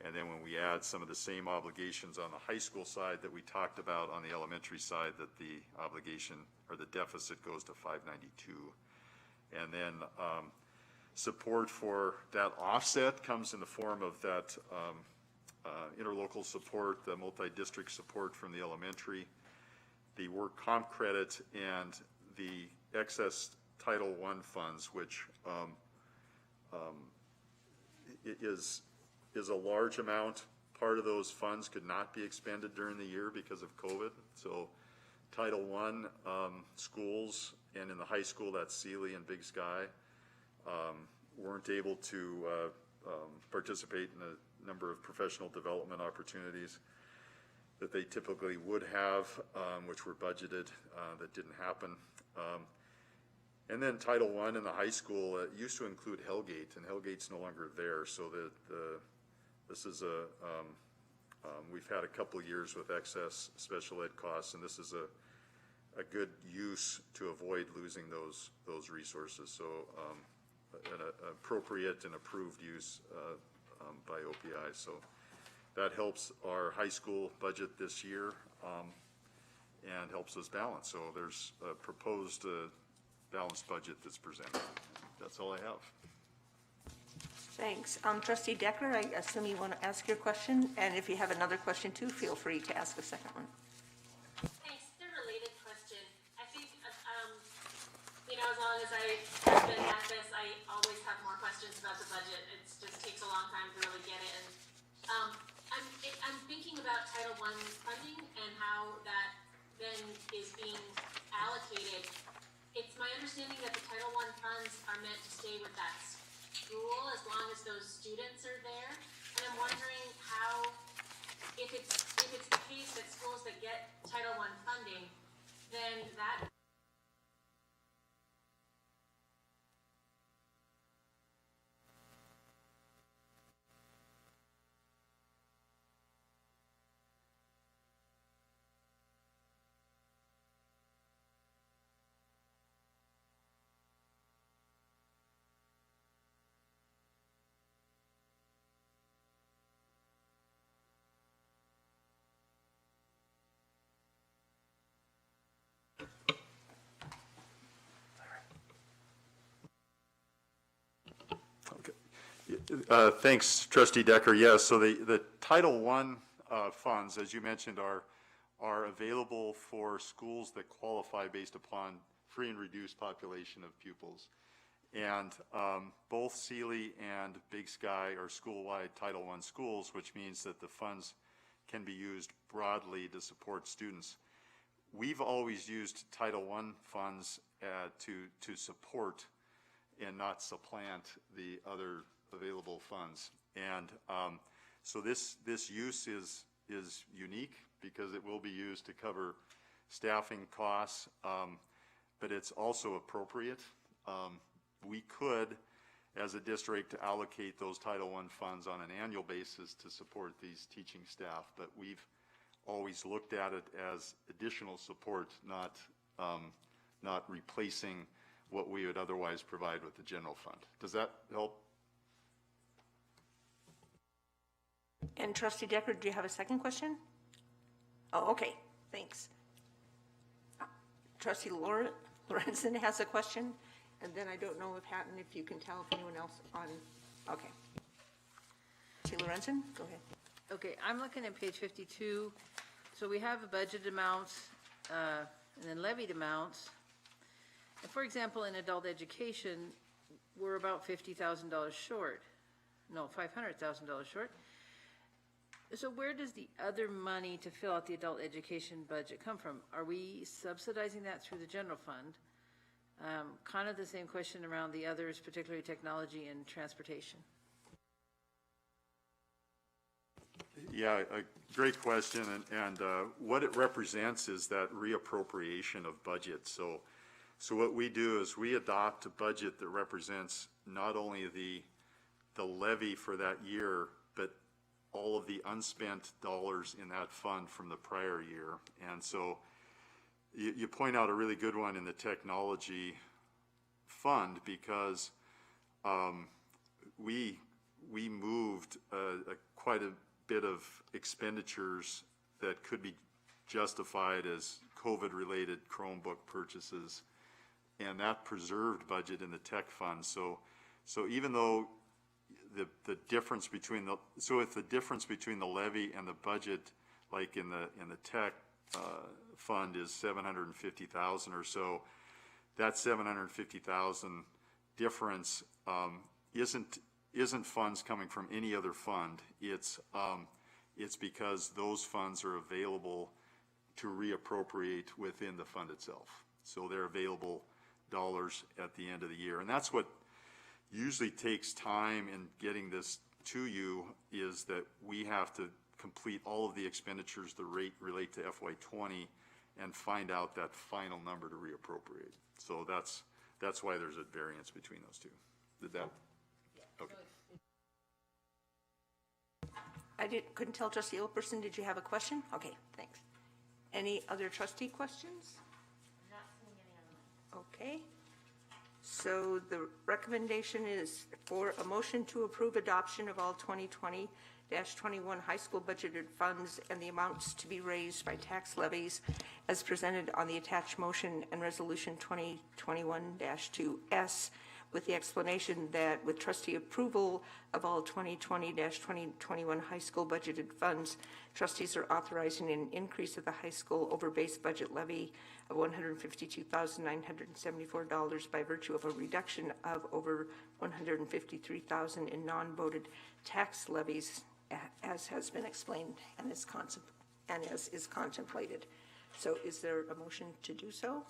And then when we add some of the same obligations on the high school side that we talked about on the elementary side, that the obligation or the deficit goes to 592. And then support for that offset comes in the form of that interlocal support, the multi-district support from the elementary, the work comp credit, and the excess Title I funds, which is a large amount. Part of those funds could not be expended during the year because of COVID. So Title I schools, and in the high school, that's Saili and Big Sky, weren't able to participate in a number of professional development opportunities that they typically would have, which were budgeted, that didn't happen. And then Title I in the high school used to include Hellgate, and Hellgate's no longer there. So this is we've had a couple years with excess special ed costs, and this is a good use to avoid losing those resources. So an appropriate and approved use by OPI. So that helps our high school budget this year and helps us balance. So there's a proposed balanced budget that's presented. That's all I have. Thanks. Trustee Decker, I assume you want to ask your question, and if you have another question too, feel free to ask a second one. Thanks. They're a related question. I think, as long as I've been at this, I always have more questions about the budget. It just takes a long time to really get it. And I'm thinking about Title I funding and how that then is being allocated. It's my understanding that the Title I funds are meant to stay with that school as long as those students are there. And I'm wondering how, if it's the case that schools that get Title I funding, then that Thanks, Trustee Decker. Yes, so the Title I funds, as you mentioned, are available for schools that qualify based upon free and reduced population of pupils. And both Saili and Big Sky are school-wide Title I schools, which means that the funds can be used broadly to support students. We've always used Title I funds to support and not supplant the other available funds. And so this use is unique because it will be used to cover staffing costs, but it's also appropriate. We could, as a district, allocate those Title I funds on an annual basis to support these teaching staff, but we've always looked at it as additional support, not replacing what we would otherwise provide with the general fund. Does that help? And Trustee Decker, do you have a second question? Oh, okay, thanks. Trustee Lorenzen has a question, and then I don't know if Hatton, if you can tell if anyone else on, okay. Trustee Lorenzen, go ahead. Okay, I'm looking at page 52. So we have budget amounts and then levied amounts. And for example, in adult education, we're about $50,000 short. No, $500,000 short. So where does the other money to fill out the adult education budget come from? Are we subsidizing that through the general fund? Kind of the same question around the others, particularly technology and transportation. Yeah, a great question, and what it represents is that reappropriation of budget. So what we do is we adopt a budget that represents not only the levy for that year, but all of the unspent dollars in that fund from the prior year. And so you point out a really good one in the technology fund, because we moved quite a bit of expenditures that could be justified as COVID-related Chromebook purchases, and that preserved budget in the tech fund. So even though the difference between if the difference between the levy and the budget, like in the tech fund, is 750,000 or so, that 750,000 difference isn't funds coming from any other fund. It's because those funds are available to reappropriate within the fund itself. So they're available dollars at the end of the year, and that's what usually takes time in getting this to you, is that we have to complete all of the expenditures that relate to FY20 and find out that final number to reappropriate. So that's why there's a variance between those two. Did that? Okay. I couldn't tell, Trustee Yelperson, did you have a question? Okay, thanks. Any other trustee questions? I'm not seeing any on the line. Okay. So the recommendation is for a motion to approve adoption of all 2020-21 high school budgeted funds and the amounts to be raised by tax levies as presented on the attached motion and resolution 2021-2S, with the explanation that with trustee approval of all 2020-2021 high school budgeted funds, trustees are authorizing an increase of the high school over base budget levy of $152,974 by virtue of a reduction of over $153,000 in non-voted tax levies, as has been explained and as is contemplated. So is there a motion to do so?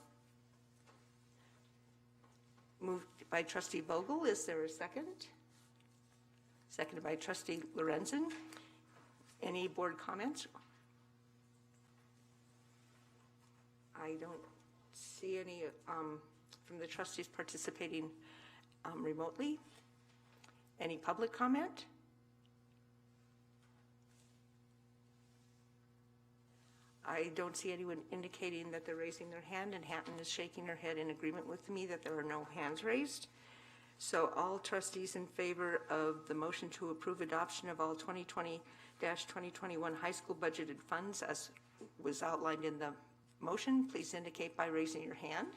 Moved by trustee Vogel. Is there a second? Seconded by trustee Lorenzen. Any board comments? I don't see any from the trustees participating remotely. Any public comment? I don't see anyone indicating that they're raising their hand, and Hatton is shaking her head in agreement with me that there are no hands raised. So all trustees in favor of the motion to approve adoption of all 2020-2021 high school budgeted funds as was outlined in the motion, please indicate by raising your hand.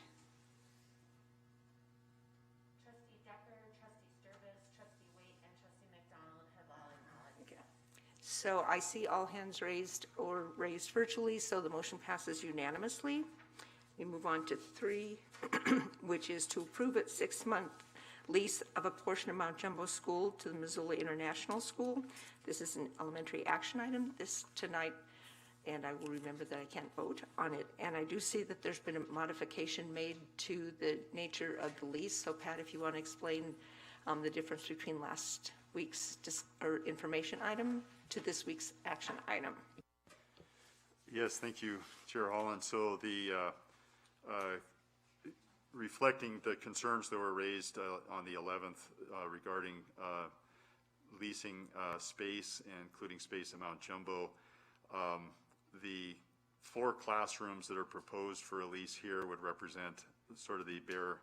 Trustee Decker, trustee Sturvis, trustee Waite, and trustee McDonald have all acknowledged. Okay. So I see all hands raised or raised virtually, so the motion passes unanimously. We move on to 3, which is to approve a 6-month lease of a portion of Mount Jumbo School to the Missoula International School. This is an elementary action item tonight, and I will remember that I can't vote on it. And I do see that there's been a modification made to the nature of the lease. So Pat, if you want to explain the difference between last week's information item to this week's action item. Yes, thank you, Chair Holland. So the reflecting the concerns that were raised on the 11th regarding leasing space, including space at Mount Jumbo, the 4 classrooms that are proposed for a lease here would represent sort of the bare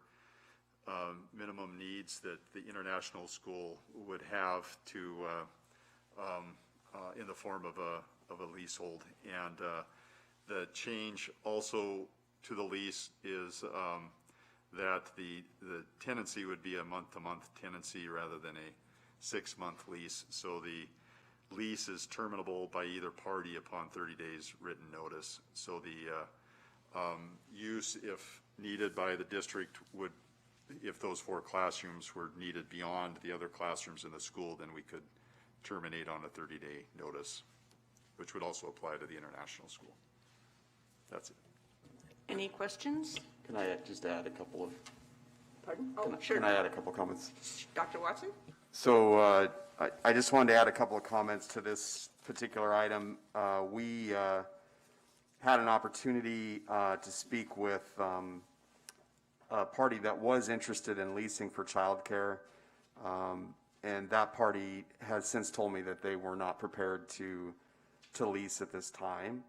minimum needs that the international school would have to in the form of a leasehold. And the change also to the lease is that the tenancy would be a month-to-month tenancy rather than a 6-month lease. So the lease is terminable by either party upon 30 days written notice. So the use, if needed by the district, would, if those 4 classrooms were needed beyond the other classrooms in the school, then we could terminate on a 30-day notice, which would also apply to the international school. That's it. Any questions? Can I just add a couple of? Pardon? Oh, sure. Can I add a couple comments? Dr. Watson? So I just wanted to add a couple of comments to this particular item. We had an opportunity to speak with a party that was interested in leasing for childcare, and that party has since told me that they were not prepared to lease at this time.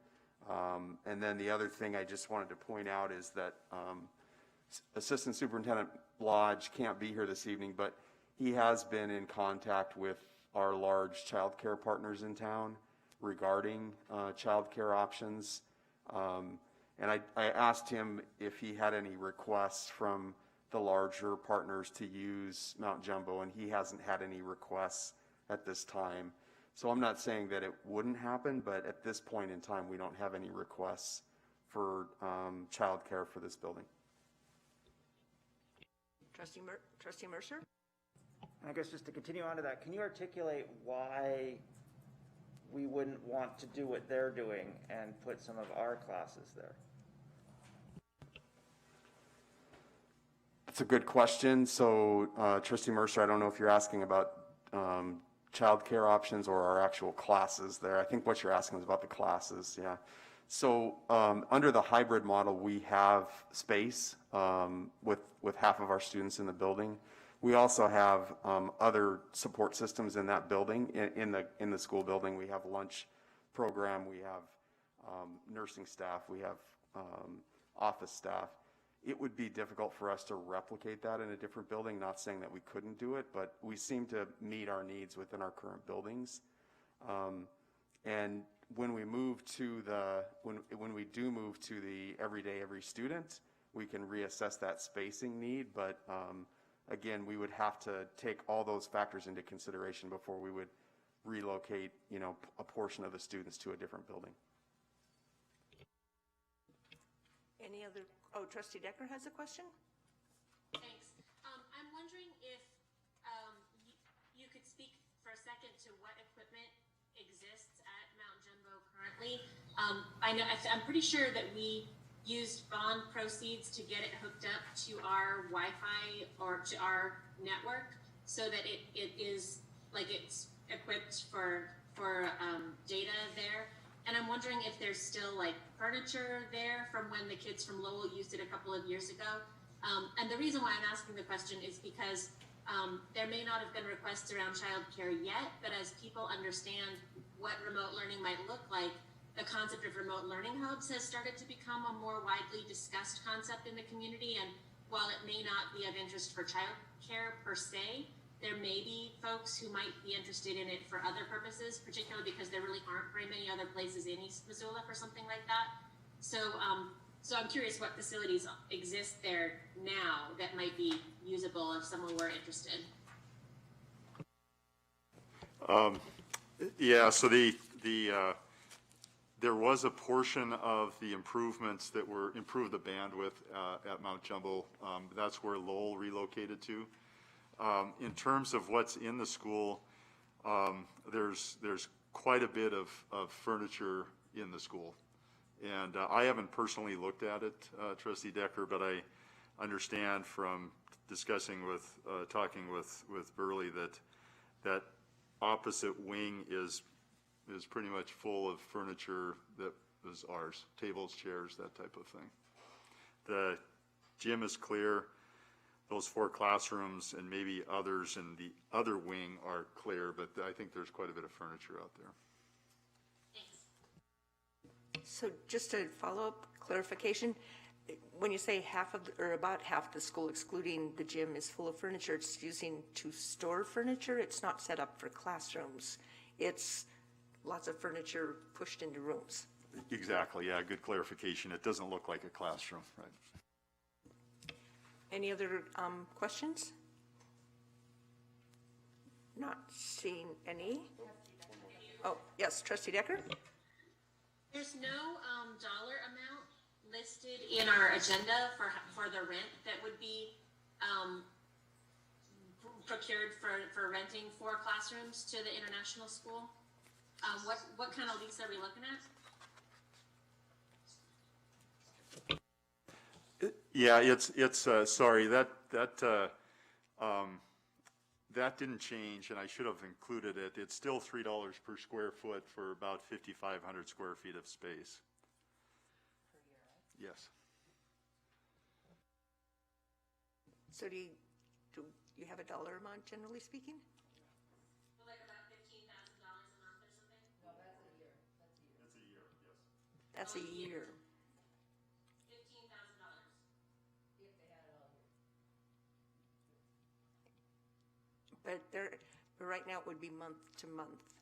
And then the other thing I just wanted to point out is that Assistant Superintendent Lodge can't be here this evening, but he has been in contact with our large child care partners in town regarding child care options. And I asked him if he had any requests from the larger partners to use Mount Jumbo, and he hasn't had any requests at this time. So I'm not saying that it wouldn't happen, but at this point in time, we don't have any requests for child care for this building. Trustee Mercer? I guess just to continue on to that, can you articulate why we wouldn't want to do what they're doing and put some of our classes there? That's a good question. So Trustee Mercer, I don't know if you're asking about child care options or our actual classes there. I think what you're asking is about the classes, yeah. So under the hybrid model, we have space with half of our students in the building. We also have other support systems in that building, in the school building. We have lunch program, we have nursing staff, we have office staff. It would be difficult for us to replicate that in a different building, not saying that we couldn't do it, but we seem to meet our needs within our current buildings. And when we move to when we do move to the everyday, every student, we can reassess that spacing need, but again, we would have to take all those factors into consideration before we would relocate, a portion of the students to a different building. Any other? Oh, Trustee Decker has a question? Thanks. I'm wondering if you could speak for a second to what equipment exists at Mount Jumbo currently. I'm pretty sure that we used bond proceeds to get it hooked up to our Wi-Fi or to our network, so that it is like it's equipped for data there. And I'm wondering if there's still like furniture there from when the kids from Lowell used it a couple of years ago. And the reason why I'm asking the question is because there may not have been requests around childcare yet, but as people understand what remote learning might look like, the concept of remote learning hubs has started to become a more widely discussed concept in the community. And while it may not be of interest for childcare per se, there may be folks who might be interested in it for other purposes, particularly because there really aren't very many other places in East Missoula for something like that. So I'm curious what facilities exist there now that might be usable if someone were interested. Yeah, so there was a portion of the improvements that were improved the bandwidth at Mount Jumbo. That's where Lowell relocated to. In terms of what's in the school, there's quite a bit of furniture in the school. And I haven't personally looked at it, Trustee Decker, but I understand from discussing with, talking with Burley that opposite wing is pretty much full of furniture that is ours, tables, chairs, that type of thing. The gym is clear. Those 4 classrooms and maybe others in the other wing are clear, but I think there's quite a bit of furniture out there. Thanks. So just a follow-up clarification, when you say about half the school, excluding the gym, is full of furniture, it's using to store furniture? It's not set up for classrooms. It's lots of furniture pushed into rooms. Exactly, yeah, good clarification. It doesn't look like a classroom, right? Any other questions? Not seeing any. Oh, yes, Trustee Decker? There's no dollar amount listed in our agenda for the rent that would be procured for renting 4 classrooms to the international school. What kind of lease are we looking at? Yeah, it's sorry, that didn't change, and I should have included it. It's still $3 per square foot for about 5,500 square feet of space. Per year, right? Yes. So do you have a dollar amount, generally speaking? Like about $15,000 a month or something? It's a year, yes. That's a year. $15,000. But right now it would be month to month.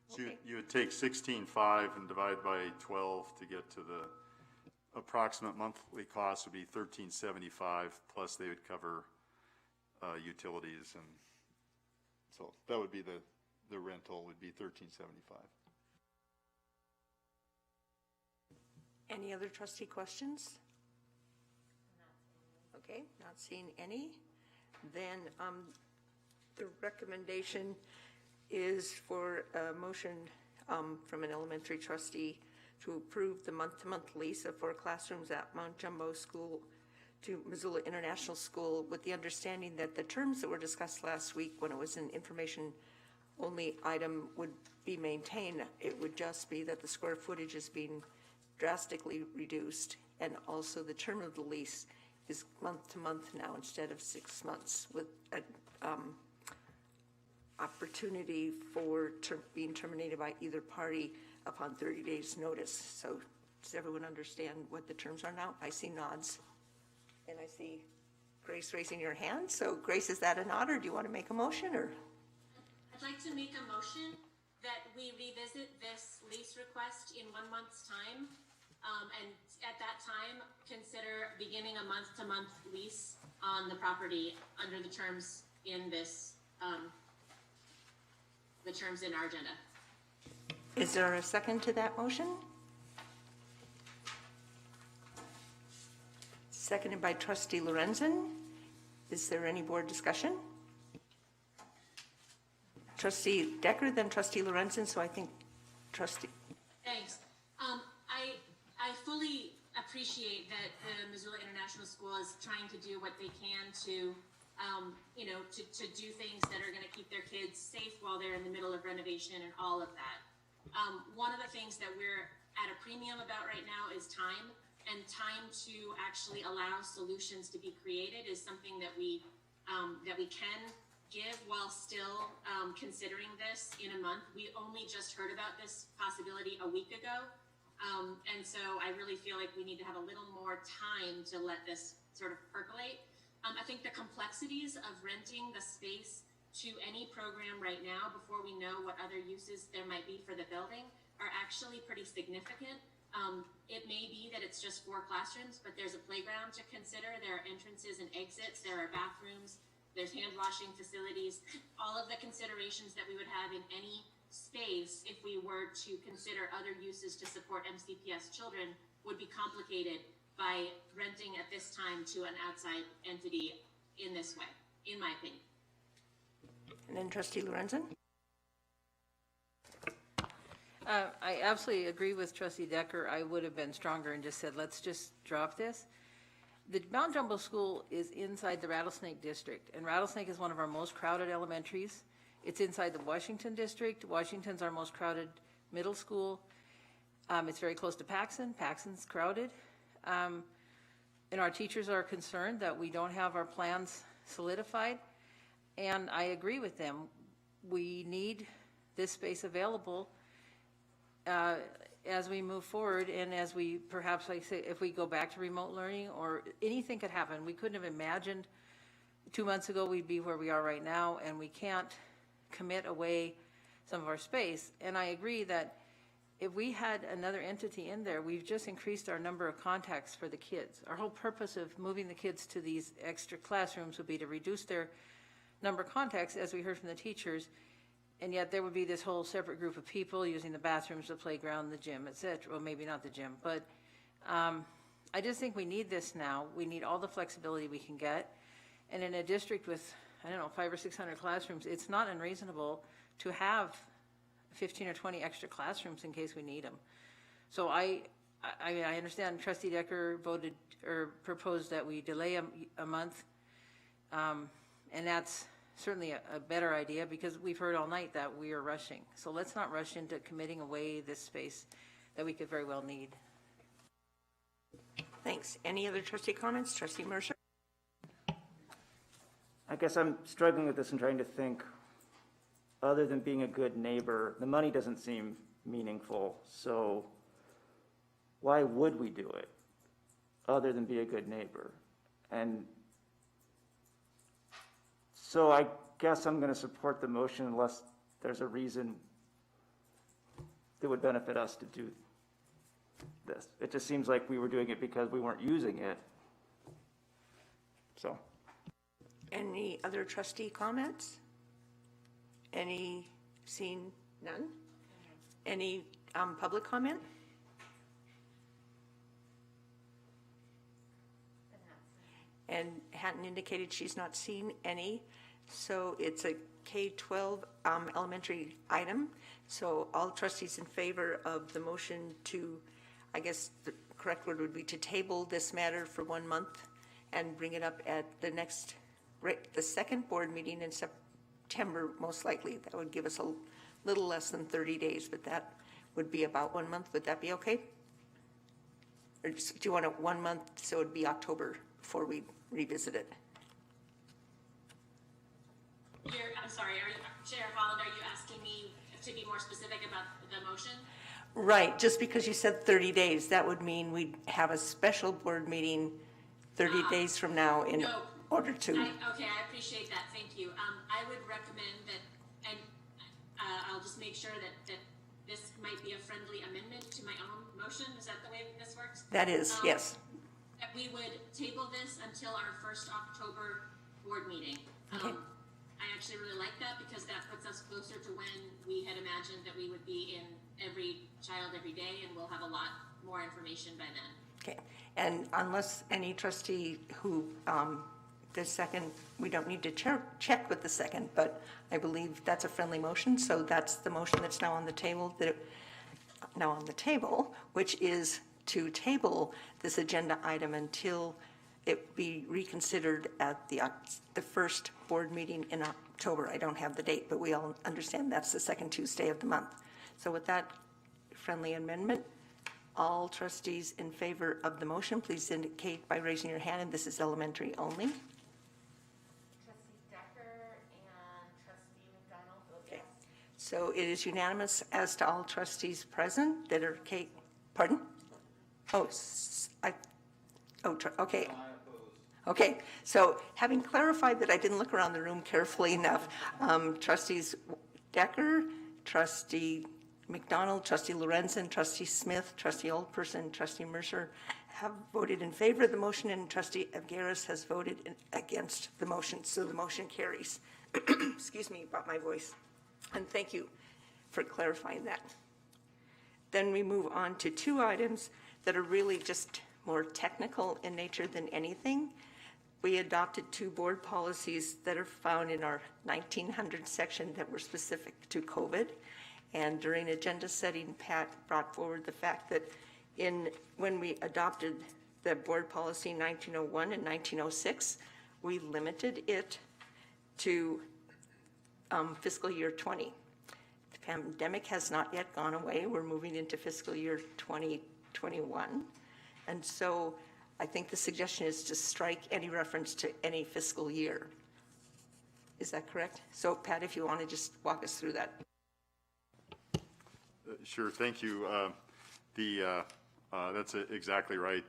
So Okay. you would take 16.5 and divide by 12 to get to the approximate monthly cost would be 1375, plus they would cover utilities, and so that would be the rental would be 1375. Any other trustee questions? Okay, not seeing any. Then the recommendation is for a motion from an elementary trustee to approve the month-to-month lease of 4 classrooms at Mount Jumbo School to Missoula International School, with the understanding that the terms that were discussed last week when it was an information-only item would be maintained. It would just be that the square footage is being drastically reduced, and also the term of the lease is month-to-month now instead of 6 months, with an opportunity for being terminated by either party upon 30 days' notice. So does everyone understand what the terms are now? I see nods, and I see Grace raising your hand. So Grace, is that a nod, or do you want to make a motion, or? I'd like to make a motion that we revisit this lease request in 1 month's time. And at that time, consider beginning a month-to-month lease on the property under the terms in this, the terms in our agenda. Is there a second to that motion? Seconded by Trustee Lorenzen. Is there any board discussion? Trustee Decker, then Trustee Lorenzen, so I think Trustee. Thanks. I fully appreciate that the Missoula International School is trying to do what they can to, to do things that are going to keep their kids safe while they're in the middle of renovation and all of that. One of the things that we're at a premium about right now is time, and time to actually allow solutions to be created is something that we can give while still considering this in a month. We only just heard about this possibility a week ago. And so I really feel like we need to have a little more time to let this sort of percolate. I think the complexities of renting the space to any program right now before we know what other uses there might be for the building are actually pretty significant. It may be that it's just 4 classrooms, but there's a playground to consider. There are entrances and exits. There are bathrooms. There's hand washing facilities. All of the considerations that we would have in any space if we were to consider other uses to support MCPS children would be complicated by renting at this time to an outside entity in this way, in my opinion. And then Trustee Lorenzen. I absolutely agree with Trustee Decker. I would have been stronger and just said, let's just drop this. The Mount Jumbo School is inside the Rattlesnake District, and Rattlesnake is one of our most crowded elementaries. It's inside the Washington District. Washington's our most crowded middle school. It's very close to Paxson. Paxson's crowded. And our teachers are concerned that we don't have our plans solidified. And I agree with them. We need this space available as we move forward, and as we perhaps, like say, if we go back to remote learning, or anything could happen. We couldn't have imagined 2 months ago we'd be where we are right now, and we can't commit away some of our space. And I agree that if we had another entity in there, we've just increased our number of contacts for the kids. Our whole purpose of moving the kids to these extra classrooms would be to reduce their number of contacts, as we heard from the teachers, and yet there would be this whole separate group of people using the bathrooms, the playground, the gym, et cetera. Well, maybe not the gym, but I just think we need this now. We need all the flexibility we can get. And in a district with, 500 or 600 classrooms, it's not unreasonable to have 15 or 20 extra classrooms in case we need them. So I understand Trustee Decker voted or proposed that we delay a month, and that's certainly a better idea, because we've heard all night that we are rushing. So let's not rush into committing away this space that we could very well need. Thanks. Any other trustee comments? Trustee Mercer? I guess I'm struggling with this and trying to think, other than being a good neighbor, the money doesn't seem meaningful. So why would we do it other than be a good neighbor? And so I guess I'm going to support the motion unless there's a reason that would benefit us to do this. It just seems like we were doing it because we weren't using it. So. Any other trustee comments? Any, seen none? Any public comment? And Hatton indicated she's not seen any. So it's a K-12 elementary item. So all trustees in favor of the motion to, I guess the correct word would be to table this matter for 1 month and bring it up at the next, the second board meeting in September, most likely. That would give us a little less than 30 days, but that would be about 1 month. Would that be okay? Or do you want it 1 month, so it'd be October before we revisit it? I'm sorry, Chair Holland, are you asking me to be more specific about the motion? Right, just because you said 30 days, that would mean we'd have a special board meeting 30 days from now in order to. Okay, I appreciate that, thank you. I would recommend that, and I'll just make sure that this might be a friendly amendment to my own motion. Is that the way this works? That is, yes. That we would table this until our first October board meeting. Okay. I actually really like that because that puts us closer to when we had imagined that we would be in every child every day, and we'll have a lot more information by then. Okay, and unless any trustee who, the second, we don't need to check with the second, but I believe that's a friendly motion, so that's the motion that's now on the table, which is to table this agenda item until it be reconsidered at the first board meeting in October. I don't have the date, but we all understand that's the second Tuesday of the month. So with that friendly amendment, all trustees in favor of the motion, please indicate by raising your hand, and this is elementary only. Trustee Decker and Trustee McDonald vote yes. So it is unanimous as to all trustees present that are, pardon? Oh, okay. Okay, so having clarified that I didn't look around the room carefully enough, trustees Decker, trustee McDonald, trustee Lorenzen, trustee Smith, trustee Oldperson, trustee Mercer have voted in favor of the motion, and trustee Evgaris has voted against the motion, so the motion carries. Excuse me about my voice, and thank you for clarifying that. Then we move on to 2 items that are really just more technical in nature than anything. We adopted 2 board policies that are found in our 1900 section that were specific to COVID. And during agenda setting, Pat brought forward the fact that when we adopted the board policy 1901 and 1906, we limited it to fiscal year 20. The pandemic has not yet gone away. We're moving into fiscal year 2021. And so I think the suggestion is to strike any reference to any fiscal year. Is that correct? So Pat, if you want to just walk us through that. Sure, thank you. That's exactly right.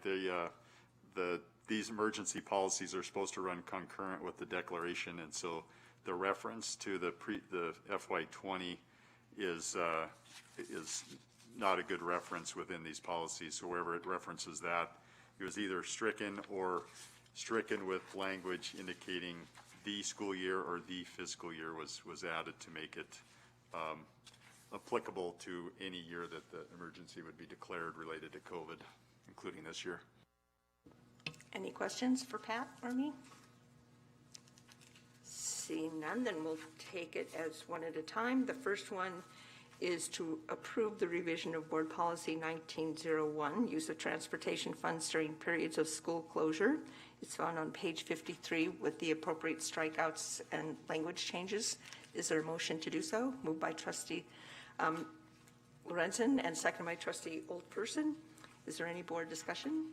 These emergency policies are supposed to run concurrent with the declaration, and so the reference to the FY20 is not a good reference within these policies. So wherever it references that, it was either stricken or stricken with language indicating the school year or the fiscal year was added to make it applicable to any year that the emergency would be declared related to COVID, including this year. Any questions for Pat or me? Seeing none, then we'll take it as one at a time. The first one is to approve the revision of Board Policy 1901, use of transportation funds during periods of school closure. It's found on page 53 with the appropriate strikeouts and language changes. Is there a motion to do so? Moved by trustee Lorenzen and second by trustee Oldperson. Is there any board discussion?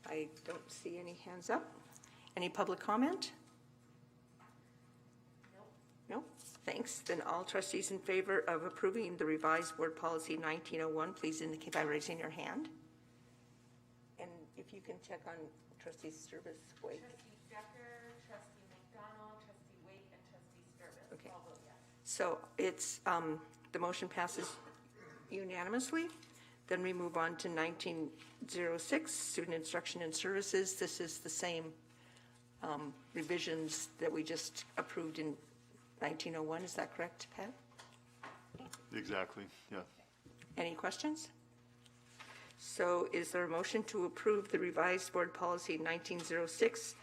I don't see any hands up. Any public comment? Nope. Nope. Thanks. Then all trustees in favor of approving the revised board policy 1901, please indicate by raising your hand. And if you can check on trustee Sturbis, Wake. Trustee Decker, trustee McDonald, trustee Wake, and trustee Sturbis. Okay. All vote yes. So it's, the motion passes unanimously. Then we move on to 1906, student instruction and services. This is the same revisions that we just approved in 1901. Is that correct, Pat? Exactly, yeah. Any questions? So is there a motion to approve the revised board policy 1906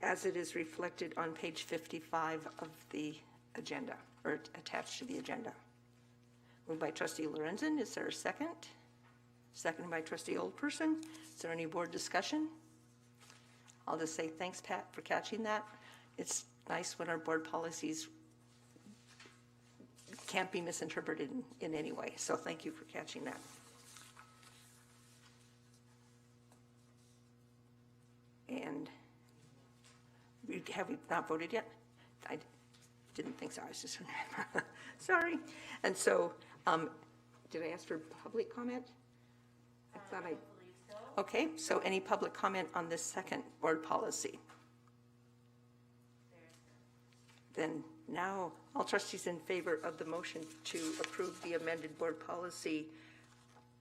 as it is reflected on page 55 of the agenda, or attached to the agenda? Moved by trustee Lorenzen. Is there a second? Seconded by trustee Oldperson. Is there any board discussion? I'll just say thanks, Pat, for catching that. It's nice when our board policies can't be misinterpreted in any way. So thank you for catching that. And have we not voted yet? I didn't think so. I was just sorry. And so, did I ask for public comment? I thought I believe so. Okay, so any public comment on this second board policy? Then now, all trustees in favor of the motion to approve the amended board policy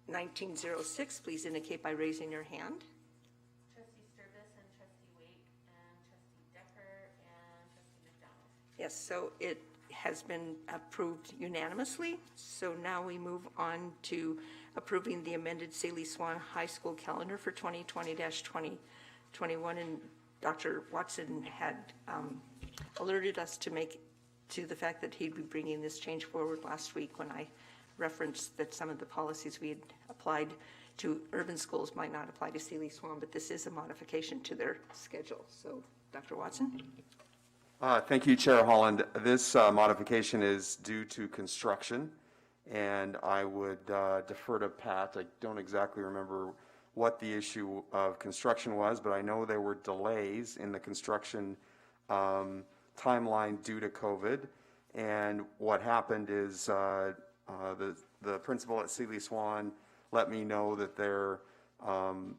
1906, please indicate by raising your hand. Trustee Sturbis and trustee Wake and trustee Decker and trustee McDonald. Yes, so it has been approved unanimously. So now we move on to approving the amended Saili Swan High School calendar for 2020-2021. And Dr. Watson had alerted us to the fact that he'd be bringing this change forward last week when I referenced that some of the policies we had applied to urban schools might not apply to Saili Swan, but this is a modification to their schedule. So, Dr. Watson? Thank you, Chair Holland. This modification is due to construction, and I would defer to Pat. I don't exactly remember what the issue of construction was, but I know there were delays in the construction timeline due to COVID. And what happened is the principal at Saili Swan let me know that their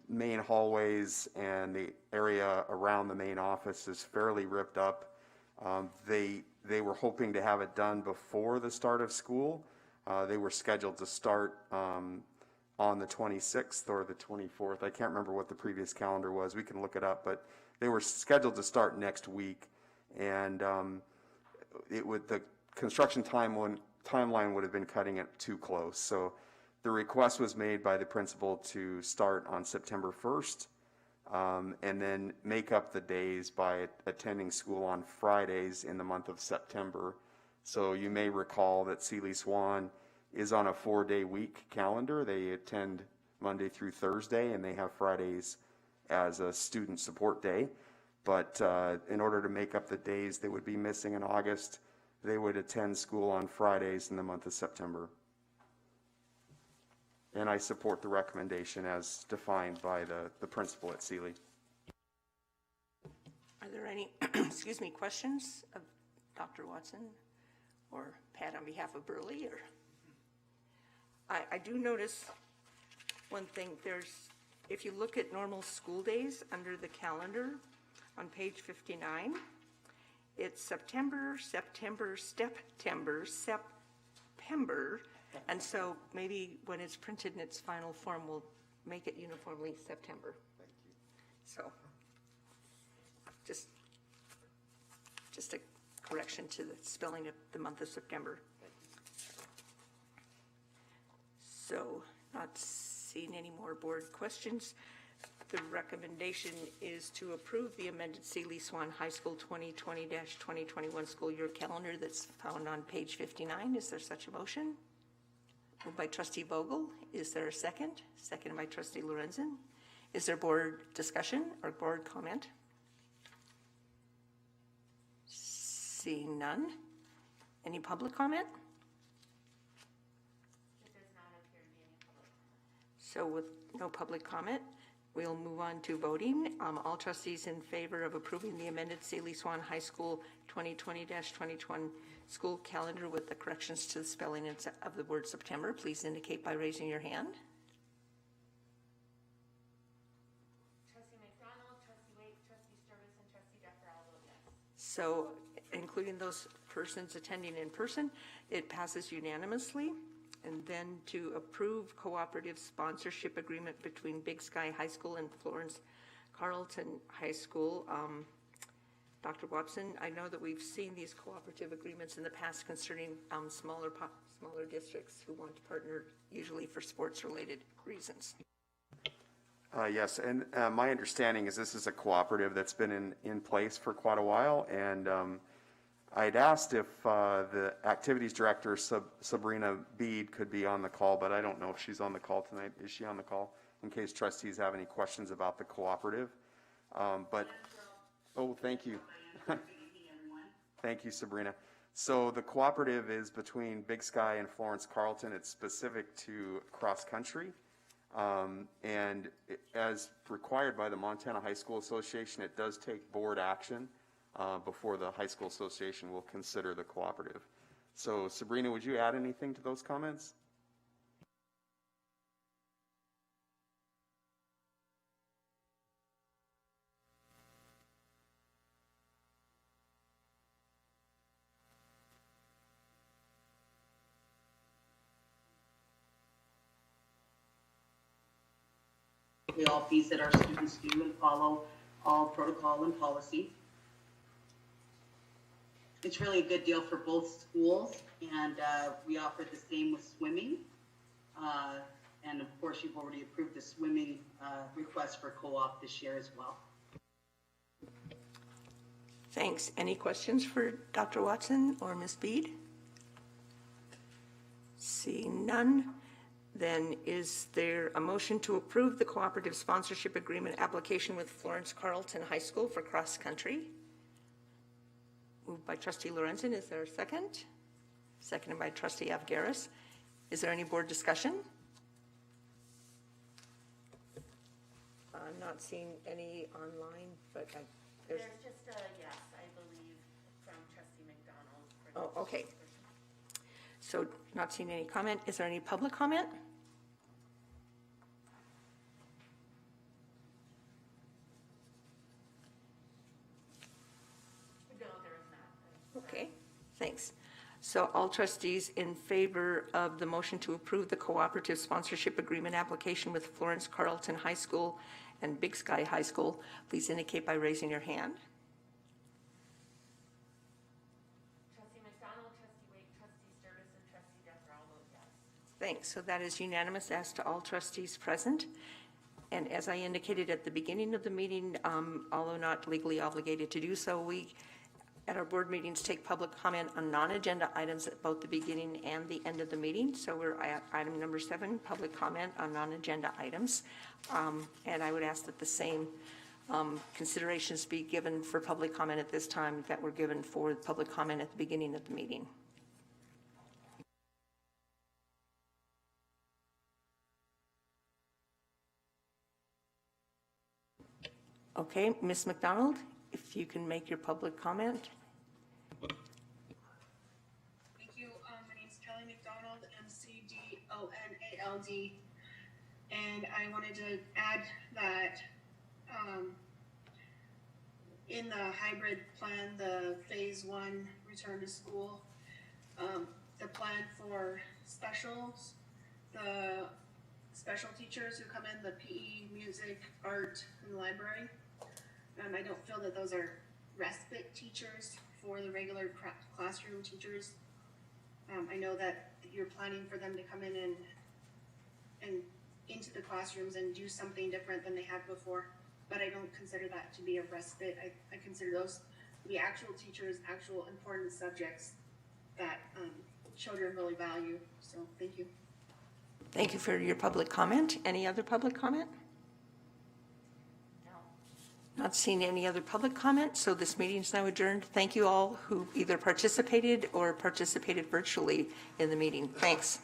main hallways and the area around the main office is fairly ripped up. They were hoping to have it done before the start of school. They were scheduled to start on the 26th or the 24th. I can't remember what the previous calendar was. We can look it up, but they were scheduled to start next week. And the construction timeline would have been cutting it too close. So the request was made by the principal to start on September 1st. And then make up the days by attending school on Fridays in the month of September. So you may recall that Saili Swan is on a 4-day week calendar. They attend Monday through Thursday, and they have Fridays as a student support day. But in order to make up the days they would be missing in August, they would attend school on Fridays in the month of September. And I support the recommendation as defined by the principal at Saili. Are there any, questions of Dr. Watson or Pat on behalf of Burley? Or I do notice one thing. If you look at normal school days under the calendar on page 59, it's September, and so maybe when it's printed in its final form, we'll make it uniformly September. Thank you. So, just a correction to the spelling of the month of September. So, not seeing any more board questions. The recommendation is to approve the amended Saili Swan High School 2020-2021 school year calendar that's found on page 59. Is there such a motion? Moved by trustee Vogel. Is there a second? Seconded by trustee Lorenzen. Is there board discussion or board comment? Seeing none. Any public comment? It does not appear to be any public comment. So with no public comment, We'll move on to voting. All trustees in favor of approving the amended Saili Swan High School 2020-2021 school calendar with the corrections to the spelling of the word September, please indicate by raising your hand. Trustee McDonald, Trustee Wade, Trustee Sturtis, and Trustee Decker, all vote yes. So, including those persons attending in person, it passes unanimously. And then to approve cooperative sponsorship agreement between Big Sky High School and Florence Carlton High School. Dr. Watson, I know that we've seen these cooperative agreements in the past concerning smaller districts who want to partner, usually for sports-related reasons. Yes, and my understanding is this is a cooperative that's been in place for quite a while, and I'd asked if the activities director, Sabrina Bede, could be on the call, but I don't know if she's on the call tonight. Is she on the call? In case trustees have any questions about the cooperative. Oh, thank you. Thank you, Sabrina. So the cooperative is between Big Sky and Florence Carlton. It's specific to cross-country. And as required by the Montana High School Association, it does take board action before the High School Association will consider the cooperative. So Sabrina, would you add anything to those comments? All fees that our students do and follow all protocol and policy. It's really a good deal for both schools, and we offer the same with swimming. And of course, you've already approved the swimming request for co-op this year as well. Thanks. Any questions for Dr. Watson or Ms. Bede? Seeing none, then is there a motion to approve the cooperative sponsorship agreement application with Florence Carlton High School for cross-country? Moved by Trustee Lorenzen. Is there a second? Seconded by Trustee Avgaris. Is there any board discussion? I'm not seeing any online, but There's just a yes, I believe, from Trustee McDonald. Oh, okay. So not seeing any comment. Is there any public comment? No, there is not. Okay, thanks. So all trustees in favor of the motion to approve the cooperative sponsorship agreement application with Florence Carlton High School and Big Sky High School, please indicate by raising your hand. Trustee McDonald, Trustee Wade, Trustee Sturtis, and Trustee Decker, all vote yes. Thanks. So that is unanimous as to all trustees present. And as I indicated at the beginning of the meeting, although not legally obligated to do so, we at our board meetings take public comment on non-agenda items at both the beginning and the end of the meeting. So we're at item number 7, public comment on non-agenda items. And I would ask that the same considerations be given for public comment at this time that were given for public comment at the beginning of the meeting. Okay, Ms. McDonald, if you can make your public comment. Thank you. My name is Kelly McDonald, McDonald, and I wanted to add that in the hybrid plan, the phase 1 return to school, the plan for specials, the special teachers who come in, the PE, music, art, and library. I don't feel that those are respite teachers for the regular classroom teachers. I know that you're planning for them to come in and into the classrooms and do something different than they have before, but I don't consider that to be a respite. I consider those to be actual teachers, actual important subjects that children really value. So thank you. Thank you for your public comment. Any other public comment? Not seeing any other public comment, so this meeting is now adjourned. Thank you all who either participated or participated virtually in the meeting. Thanks.